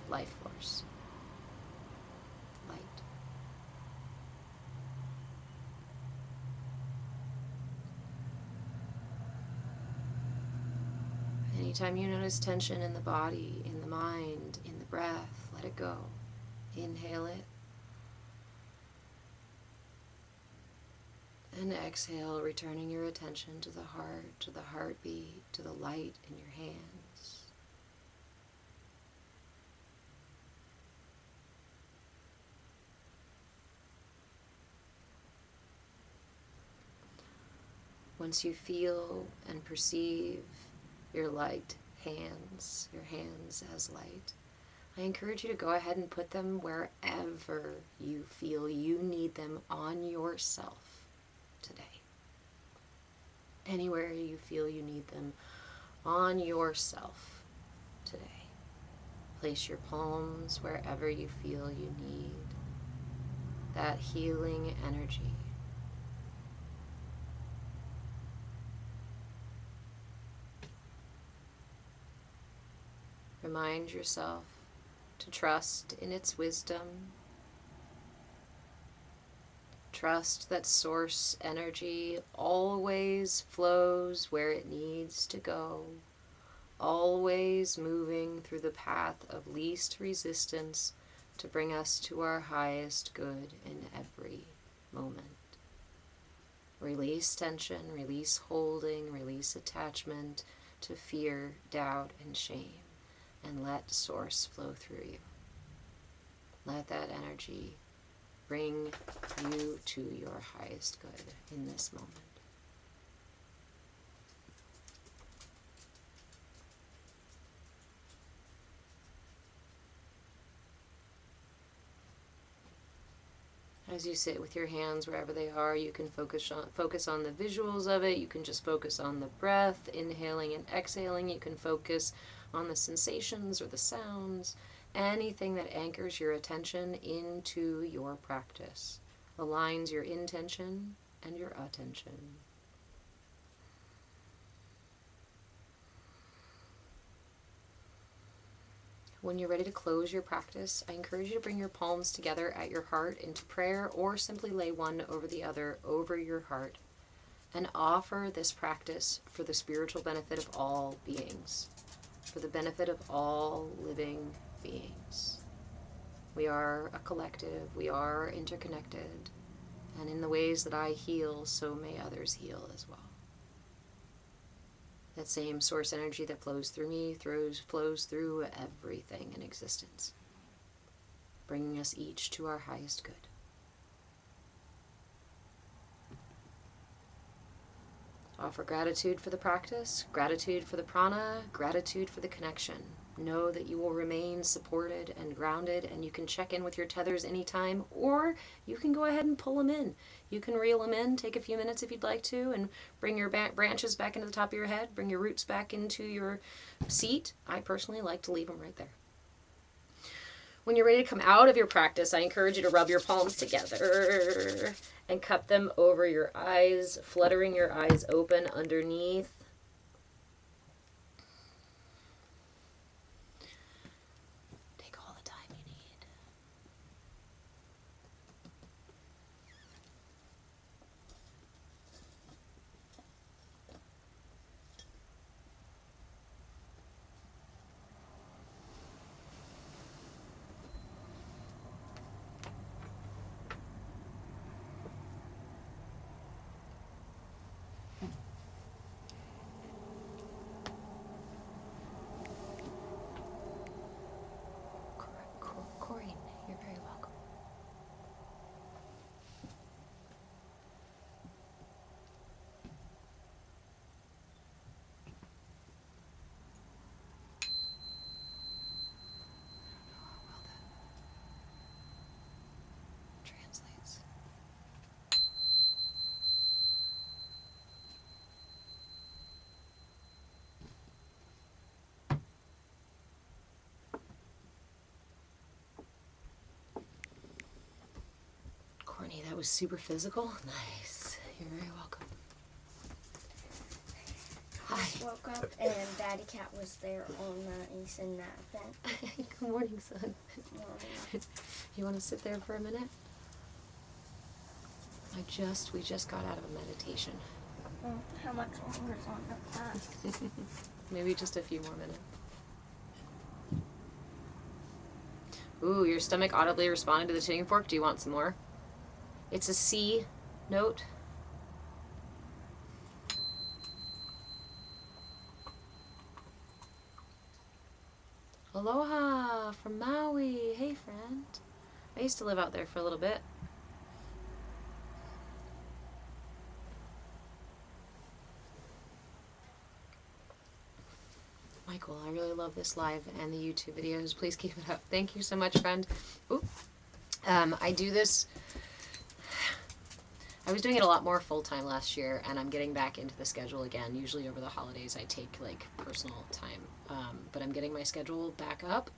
life force. Light. Anytime you notice tension in the body, in the mind, in the breath, let it go. Inhale it. And exhale, returning your attention to the heart, to the heartbeat, to the light in your hands. Once you feel and perceive your light hands, your hands as light, I encourage you to go ahead and put them wherever you feel you need them on yourself today. Anywhere you feel you need them on yourself today. Place your palms wherever you feel you need that healing energy. Remind yourself to trust in its wisdom. Trust that source energy always flows where it needs to go, always moving through the path of least resistance to bring us to our highest good in every moment. Release tension, release holding, release attachment to fear, doubt, and shame, and let source flow through you. Let that energy bring you to your highest good in this moment. As you sit with your hands wherever they are, you can focus on the visuals of it. You can just focus on the breath, inhaling and exhaling. You can focus on the sensations or the sounds. Anything that anchors your attention into your practice, aligns your intention and your attention. When you're ready to close your practice, I encourage you to bring your palms together at your heart into prayer, or simply lay one over the other over your heart and offer this practice for the spiritual benefit of all beings, for the benefit of all living beings. We are a collective, we are interconnected, and in the ways that I heal, so may others heal as well. That same source energy that flows through me flows through everything in existence, bringing us each to our highest good. Offer gratitude for the practice, gratitude for the prana, gratitude for the connection. Know that you will remain supported and grounded, and you can check in with your tethers anytime, or you can go ahead and pull them in. You can reel them in, take a few minutes if you'd like to, and bring your branches back into the top of your head, bring your roots back into your seat. I personally like to leave them right there. When you're ready to come out of your practice, I encourage you to rub your palms together and cup them over your eyes, fluttering your eyes open underneath. That was super physical. Nice. You're very welcome. I just woke up and Daddy Cat was there all night and he said nothing. Good morning, son. Morning. You want to sit there for a minute? We just got out of a meditation. How much longer is on the class? Maybe just a few more minutes. Ooh, your stomach audibly responded to the tuning fork. Do you want some more? It's a C note. Aloha from Maui. Hey, friend. I used to live out there for a little bit. Michael, I really love this live and the YouTube videos. Please keep it up. Thank you so much, friend. Ooh. I do this. I was doing it a lot more full-time last year, and I'm getting back into the schedule again. Usually over the holidays, I take like personal time, but I'm getting my schedule back up.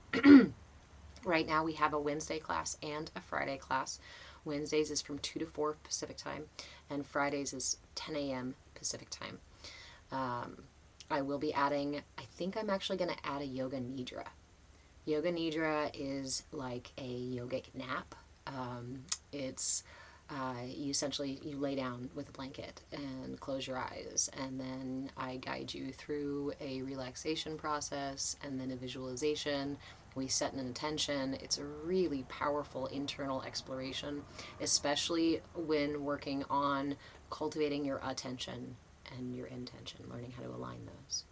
Right now, we have a Wednesday class and a Friday class. Wednesdays is from 2 to 4 Pacific time, and Fridays is 10 a.m. Pacific time. I will be adding, I think I'm actually going to add a Yoga Nidra. Yoga Nidra is like a yogic nap. It's you lay down with a blanket and close your eyes, and then I guide you through a relaxation process and then a visualization. We set an intention. It's a really powerful internal exploration, especially when working on cultivating your attention and your intention, learning how to align those.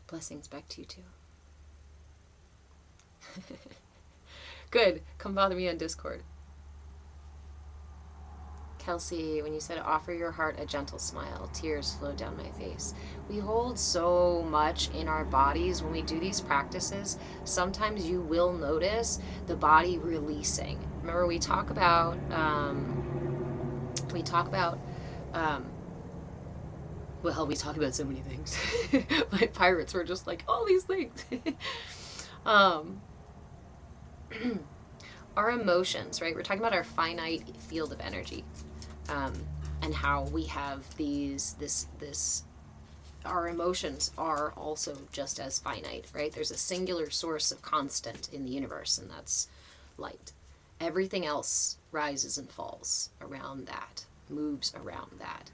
Blessings back to you too. Good. Come bother me on Discord. Kelsey, when you said offer your heart a gentle smile, tears flowed down my face. We hold so much in our bodies when we do these practices. Sometimes you will notice the body releasing. Remember, we talk about well, we talk about so many things. My pirates were just like, all these things. Our emotions, right? We're talking about our finite field of energy, and how we have our emotions are also just as finite, right? There's a singular source of constant in the universe, and that's light. Everything else rises and falls around that, moves around that.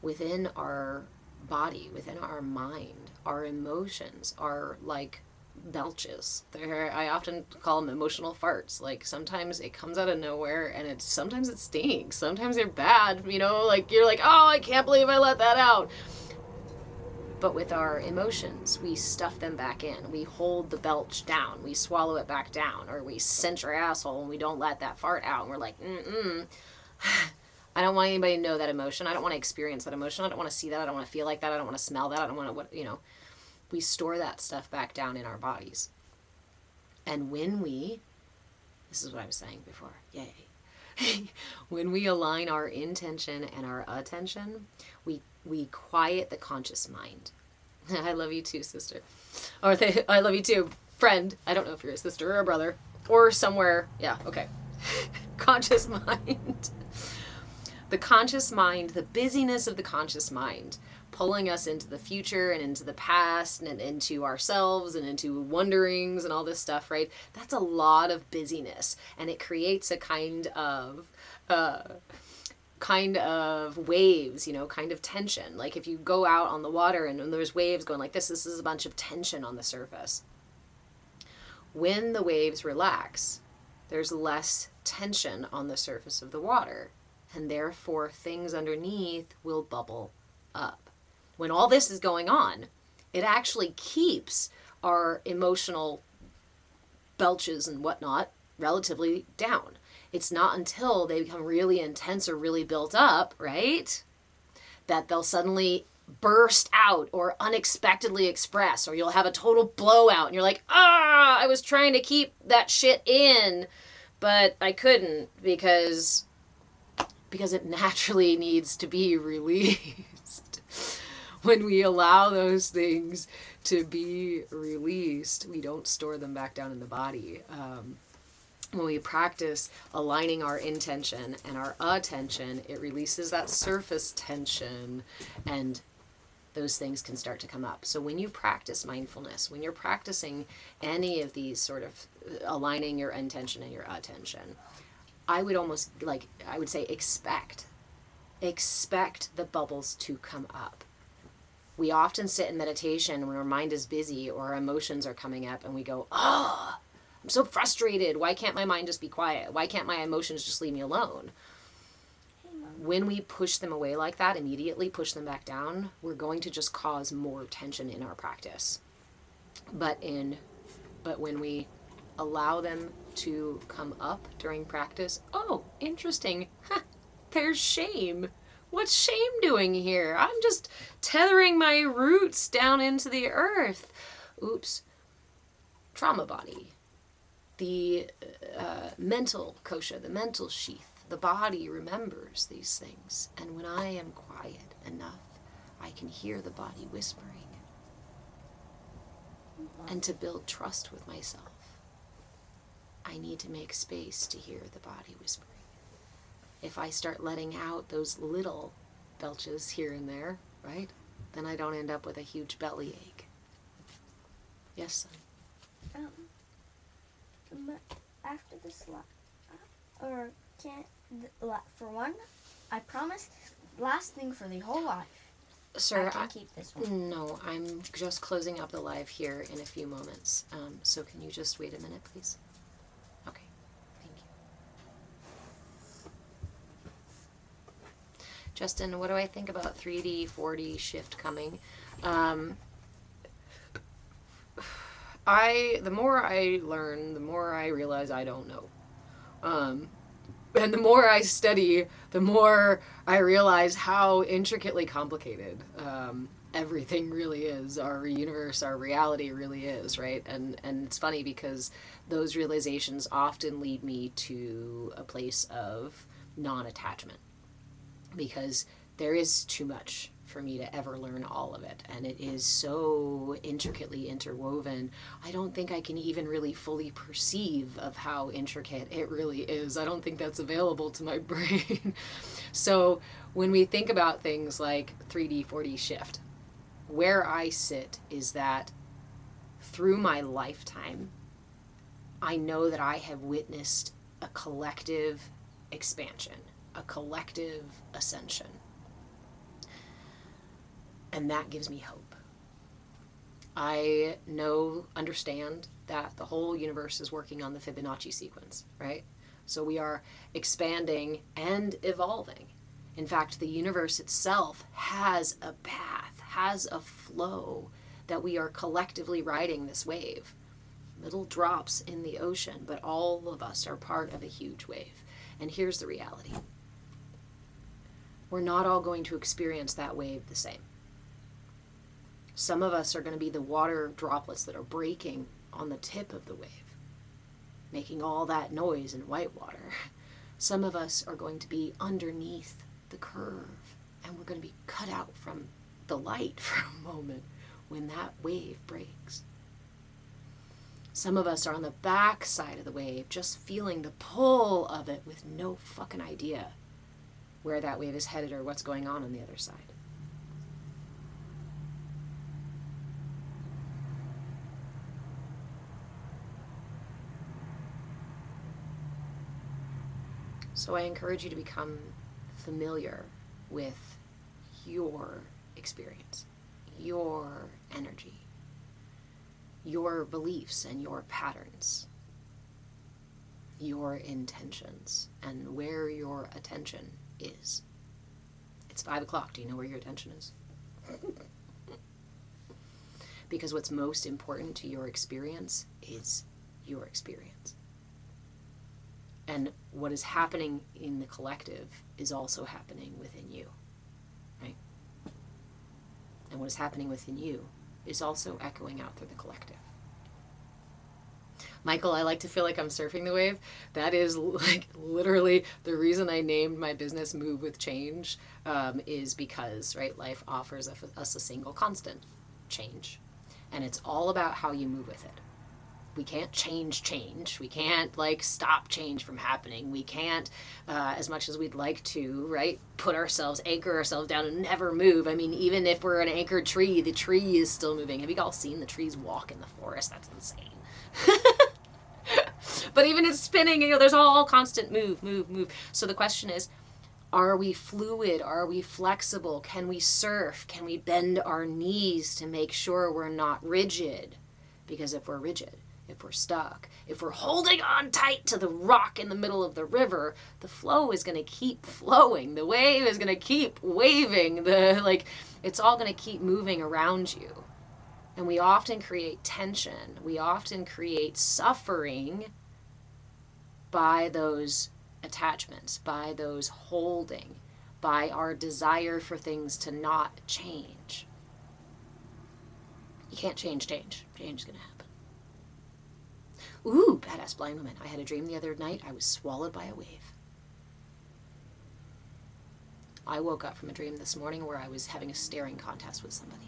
Within our body, within our mind, our emotions are like belches. I often call them emotional farts. Like sometimes it comes out of nowhere, and sometimes it stinks. Sometimes they're bad, like you're like, oh, I can't believe I let that out. But with our emotions, we stuff them back in. We hold the belch down. We swallow it back down, or we cinch our asshole and we don't let that fart out. And we're like, I don't want anybody to know that emotion. I don't want to experience that emotion. I don't want to see that. I don't want to feel like that. I don't want to smell that. I don't want to, we store that stuff back down in our bodies. And this is what I was saying before, yay. When we align our intention and our attention, we quiet the conscious mind. I love you too, sister. Or I love you too, friend. I don't know if you're a sister or a brother or somewhere. Yeah, okay. Conscious mind. The conscious mind, the busyness of the conscious mind, pulling us into the future and into the past and into ourselves and into wonderings and all this stuff, right? That's a lot of busyness, and it creates a kind of waves, kind of tension. Like if you go out on the water and there's waves going like this is a bunch of tension on the surface. When the waves relax, there's less tension on the surface of the water, and therefore things underneath will bubble up. When all this is going on, it actually keeps our emotional belches and whatnot relatively down. It's not until they become really intense or really built up, right, that they'll suddenly burst out or unexpectedly express, or you'll have a total blowout and you're like, I was trying to keep that shit in, but I couldn't because it naturally needs to be released. When we allow those things to be released, we don't store them back down in the body. When we practice aligning our intention and our attention, it releases that surface tension, and those things can start to come up. So when you practice mindfulness, when you're practicing any of these sort of aligning your intention and your attention, I would say expect the bubbles to come up. We often sit in meditation when our mind is busy or our emotions are coming up and we go, oh, I'm so frustrated. Why can't my mind just be quiet? Why can't my emotions just leave me alone? When we push them away like that, immediately push them back down, we're going to just cause more tension in our practice. But when we allow them to come up during practice, oh, interesting. There's shame. What's shame doing here? I'm just tethering my roots down into the earth. Oops. Trauma body. The mental kosha, the mental sheath. The body remembers these things. And when I am quiet enough, I can hear the body whispering. And to build trust with myself, I need to make space to hear the body whispering. If I start letting out those little belches here and there, right, then I don't end up with a huge belly ache. Yes, son? After this, for one, I promise, last thing for the whole life. Sir, I can keep this one. No, I'm just closing up the live here in a few moments. So can you just wait a minute, please? Okay, thank you. Justin, what do I think about 3D, 4D shift coming? The more I learn, the more I realize I don't know. And the more I study, the more I realize how intricately complicated everything really is. Our universe, our reality really is, right? And it's funny because those realizations often lead me to a place of non-attachment, because there is too much for me to ever learn all of it, and it is so intricately interwoven. I don't think I can even really fully perceive of how intricate it really is. I don't think that's available to my brain. So when we think about things like 3D, 4D shift, where I sit is that through my lifetime, I know that I have witnessed a collective expansion, a collective ascension. And that gives me hope. I understand that the whole universe is working on the Fibonacci sequence, right? So we are expanding and evolving. In fact, the universe itself has a path, has a flow that we are collectively riding this wave. Little drops in the ocean, but all of us are part of a huge wave. And here's the reality. We're not all going to experience that wave the same. Some of us are going to be the water droplets that are breaking on the tip of the wave, making all that noise in white water. Some of us are going to be underneath the curve, and we're going to be cut out from the light for a moment when that wave breaks. Some of us are on the back side of the wave, just feeling the pull of it with no fucking idea where that wave is headed or what's going on the other side. So I encourage you to become familiar with your experience, your energy, your beliefs and your patterns, your intentions, and where your attention is. It's 5 o'clock. Do you know where your attention is? Because what's most important to your experience is your experience. And what is happening in the collective is also happening within you, right? And what is happening within you is also echoing out through the collective. Michael, I like to feel like I'm surfing the wave. That is like literally the reason I named my business Move with Change, is because, right, life offers us a single constant, change. And it's all about how you move with it. We can't change change. We can't like stop change from happening. We can't, as much as we'd like to, right, anchor ourselves down and never move. I mean, even if we're an anchored tree, the tree is still moving. Have you all seen the trees walk in the forest? That's insane. But even it's spinning, there's all constant move, move, move. So the question is, are we fluid? Are we flexible? Can we surf? Can we bend our knees to make sure we're not rigid? Because if we're rigid, if we're stuck, if we're holding on tight to the rock in the middle of the river, the flow is going to keep flowing. The wave is going to keep waving. It's all going to keep moving around you. And we often create tension. We often create suffering by those attachments, by those holding, by our desire for things to not change. You can't change change. Change is going to happen. Ooh, badass blind woman. I had a dream the other night. I was swallowed by a wave. I woke up from a dream this morning where I was having a staring contest with somebody.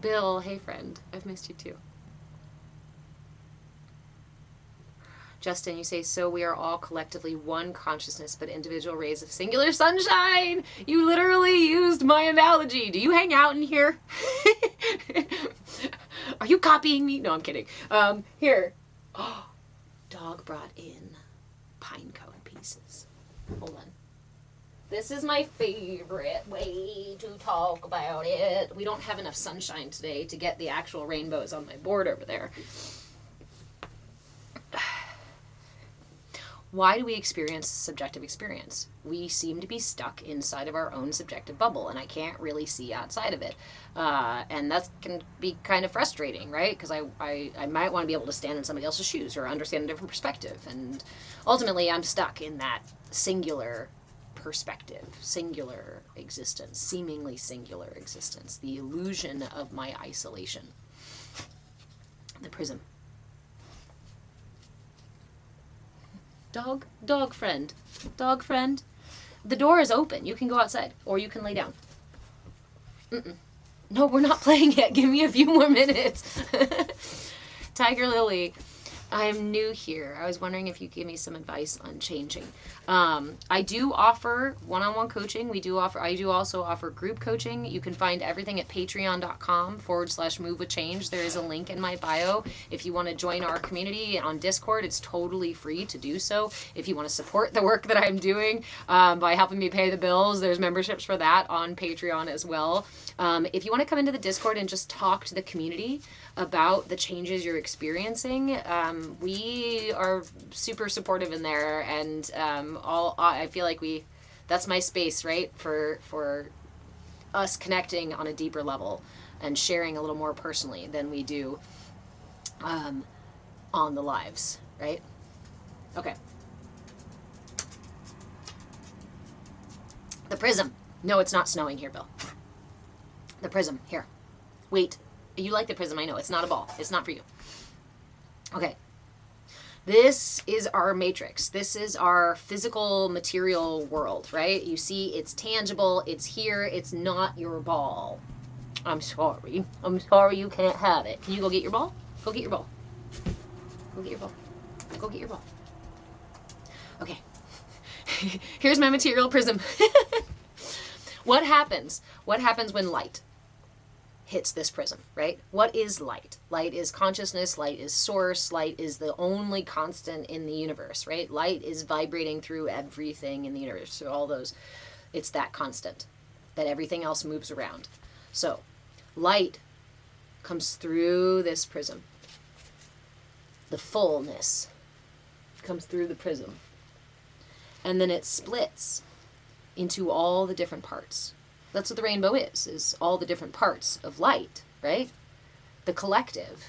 Bill, hey friend, I've missed you too. Justin, you say, so we are all collectively one consciousness, but individual rays of singular sunshine. You literally used my analogy. Do you hang out in here? Are you copying me? No, I'm kidding. Here. Oh, dog brought in pine cone pieces. Hold on. This is my favorite way to talk about it. We don't have enough sunshine today to get the actual rainbows on my board over there. Why do we experience subjective experience? We seem to be stuck inside of our own subjective bubble, and I can't really see outside of it. And that can be kind of frustrating, right? Because I might want to be able to stand in somebody else's shoes or understand a different perspective. And ultimately, I'm stuck in that singular perspective, singular existence, seemingly singular existence, the illusion of my isolation. The prism. Dog friend. The door is open. You can go outside, or you can lay down. No, we're not playing yet. Give me a few more minutes. Tiger Lily, I am new here. I was wondering if you could give me some advice on changing. I do offer one-on-one coaching. I do also offer group coaching. You can find everything at patreon.com/movewithchange. There is a link in my bio. If you want to join our community on Discord, it's totally free to do so. If you want to support the work that I'm doing by helping me pay the bills, there's memberships for that on Patreon as well. If you want to come into the Discord and just talk to the community about the changes you're experiencing, we are super supportive in there, and I feel like that's my space, right, for us connecting on a deeper level and sharing a little more personally than we do on the lives, right? Okay. The prism. No, it's not snowing here, Bill. The prism. Here. Wait. You like the prism, I know. It's not a ball. It's not for you. Okay. This is our matrix. This is our physical material world, right? You see, it's tangible. It's here. It's not your ball. I'm sorry. I'm sorry you can't have it. Can you go get your ball? Go get your ball. Go get your ball. Go get your ball. Okay. Here's my material prism. What happens? What happens when light hits this prism, right? What is light? Light is consciousness, light is source, light is the only constant in the universe, right? Light is vibrating through everything in the universe. So all those, it's that constant that everything else moves around. So light comes through this prism. The fullness comes through the prism. And then it splits into all the different parts. That's what the rainbow is all the different parts of light, right? The collective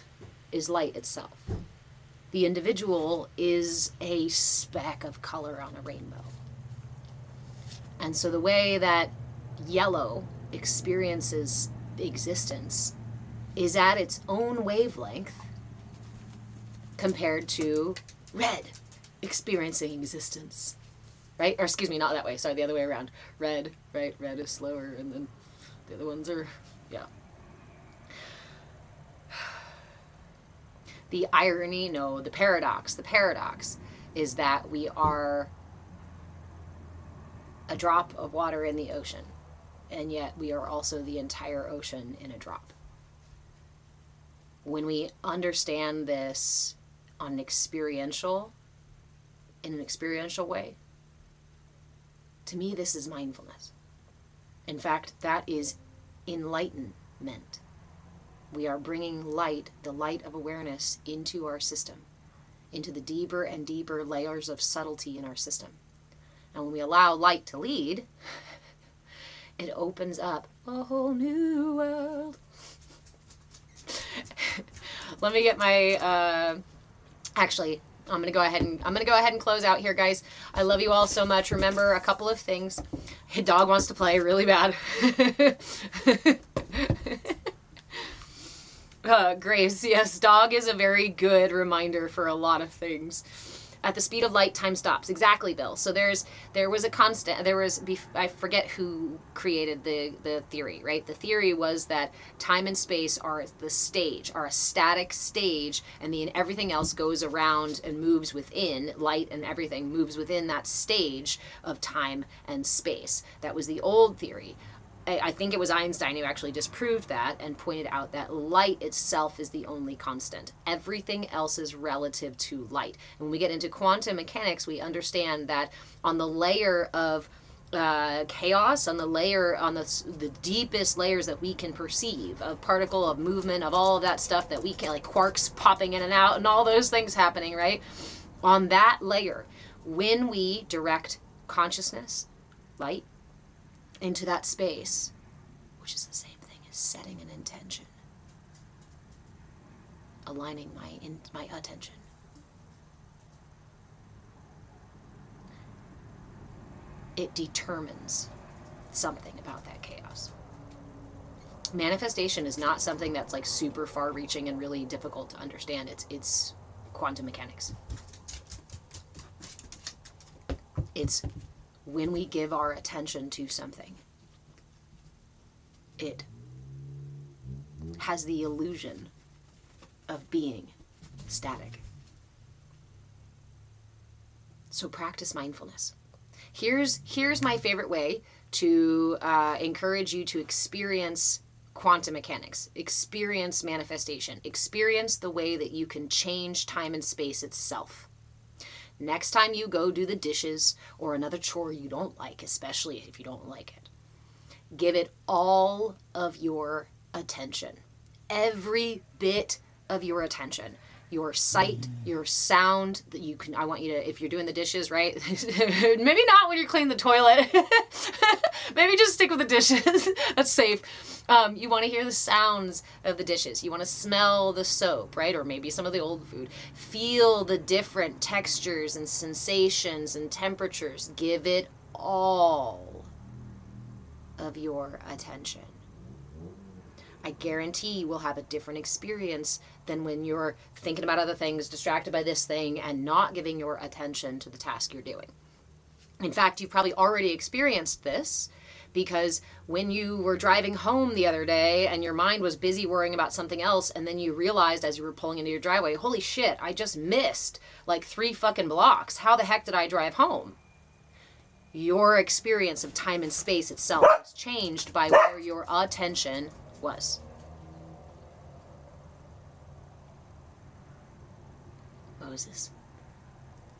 is light itself. The individual is a speck of color on a rainbow. And so the way that yellow experiences existence is at its own wavelength compared to red experiencing existence, right? Or excuse me, not that way. Sorry, the other way around. Red, right? Red is slower, and then the other ones are, yeah. The irony, no, the paradox is that we are a drop of water in the ocean, and yet we are also the entire ocean in a drop. When we understand this in an experiential way, to me, this is mindfulness. In fact, that is enlightenment. We are bringing light, the light of awareness, into our system, into the deeper and deeper layers of subtlety in our system. And when we allow light to lead, it opens up a whole new world. Let me get my, actually, I'm gonna go ahead and close out here, guys. I love you all so much. Remember a couple of things. Hey, dog wants to play really bad. Grace, yes, dog is a very good reminder for a lot of things. At the speed of light, time stops. Exactly, Bill. So there was a constant, I forget who created the theory, right? The theory was that time and space are a static stage, and everything else goes around and moves within, light and everything moves within that stage of time and space. That was the old theory. I think it was Einstein who actually disproved that and pointed out that light itself is the only constant. Everything else is relative to light. And when we get into quantum mechanics, we understand that on the layer of chaos, on the deepest layers that we can perceive, of particle, of movement, of all of that stuff that we can, like quarks popping in and out and all those things happening, right? On that layer, when we direct consciousness, light, into that space, which is the same thing as setting an intention, aligning my attention, it determines something about that chaos. Manifestation is not something that's like super far reaching and really difficult to understand. It's quantum mechanics. It's when we give our attention to something, it has the illusion of being static. So practice mindfulness. Here's my favorite way to encourage you to experience quantum mechanics, experience manifestation, experience the way that you can change time and space itself. Next time you go do the dishes or another chore you don't like, especially if you don't like it, give it all of your attention. Every bit of your attention. Your sight, your sound, that you can, I want you to, if you're doing the dishes, right? Maybe not when you're cleaning the toilet. Maybe just stick with the dishes. That's safe. You want to hear the sounds of the dishes. You want to smell the soap, right? Or maybe some of the old food. Feel the different textures and sensations and temperatures. Give it all of your attention. I guarantee you will have a different experience than when you're thinking about other things, distracted by this thing, and not giving your attention to the task you're doing. In fact, you've probably already experienced this, because when you were driving home the other day and your mind was busy worrying about something else, and then you realized as you were pulling into your driveway, holy shit, I just missed like 3 fucking blocks. How the heck did I drive home? Your experience of time and space itself was changed by where your attention was. Moses.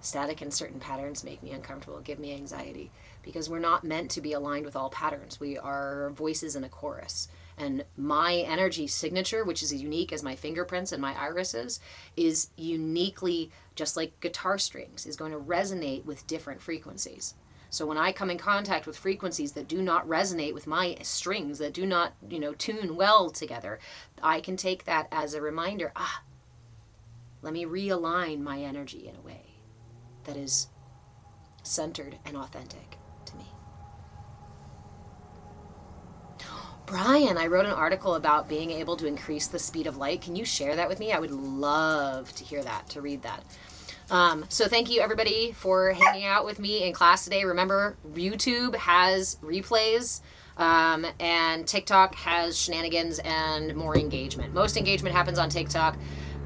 Static and certain patterns make me uncomfortable, give me anxiety, because we're not meant to be aligned with all patterns. We are voices in a chorus. And my energy signature, which is as unique as my fingerprints and my irises, is uniquely, just like guitar strings, is going to resonate with different frequencies. So when I come in contact with frequencies that do not resonate with my strings, that do not, tune well together, I can take that as a reminder, let me realign my energy in a way that is centered and authentic to me. Brian, I wrote an article about being able to increase the speed of light. Can you share that with me? I would love to hear that, to read that. So thank you everybody for hanging out with me in class today. Remember, YouTube has replays, and TikTok has shenanigans and more engagement. Most engagement happens on TikTok.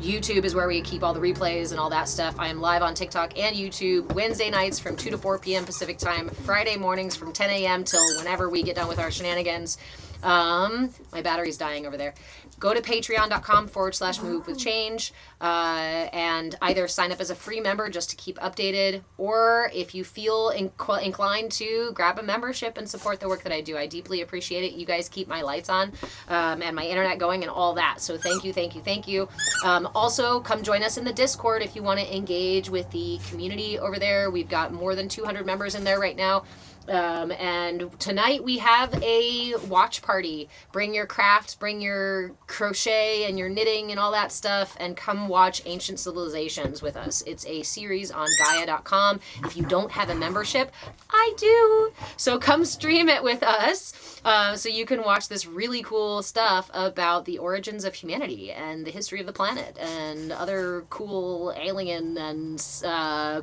YouTube is where we keep all the replays and all that stuff. I am live on TikTok and YouTube Wednesday nights from 2 to 4 p.m. Pacific time, Friday mornings from 10 a.m. till whenever we get done with our shenanigans. My battery's dying over there. Go to patreon.com/movewithchange, and either sign up as a free member just to keep updated, or if you feel inclined to grab a membership and support the work that I do. I deeply appreciate it. You guys keep my lights on, and my internet going and all that. So thank you, thank you, thank you. Also, come join us in the Discord if you want to engage with the community over there. We've got more than 200 members in there right now. And tonight we have a watch party. Bring your crafts, bring your crochet and your knitting and all that stuff, and come watch Ancient Civilizations with us. It's a series on Gaia.com. If you don't have a membership, I do. So come stream it with us, so you can watch this really cool stuff about the origins of humanity and the history of the planet and other cool alien and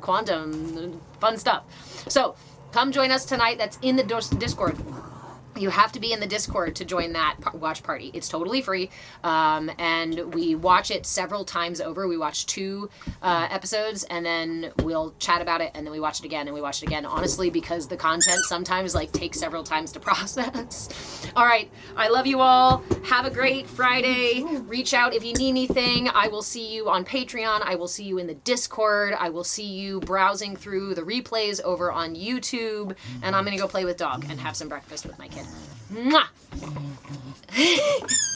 quantum fun stuff. So come join us tonight. That's in the Discord. You have to be in the Discord to join that watch party. It's totally free, and we watch it several times over. We watch 2 episodes, and then we'll chat about it, and then we watch it again, and we watch it again. Honestly, because the content sometimes takes several times to process. All right, I love you all. Have a great Friday. Reach out if you need anything. I will see you on Patreon. I will see you in the Discord. I will see you browsing through the replays over on YouTube, and I'm gonna go play with dog and have some breakfast with my kid. Mwah!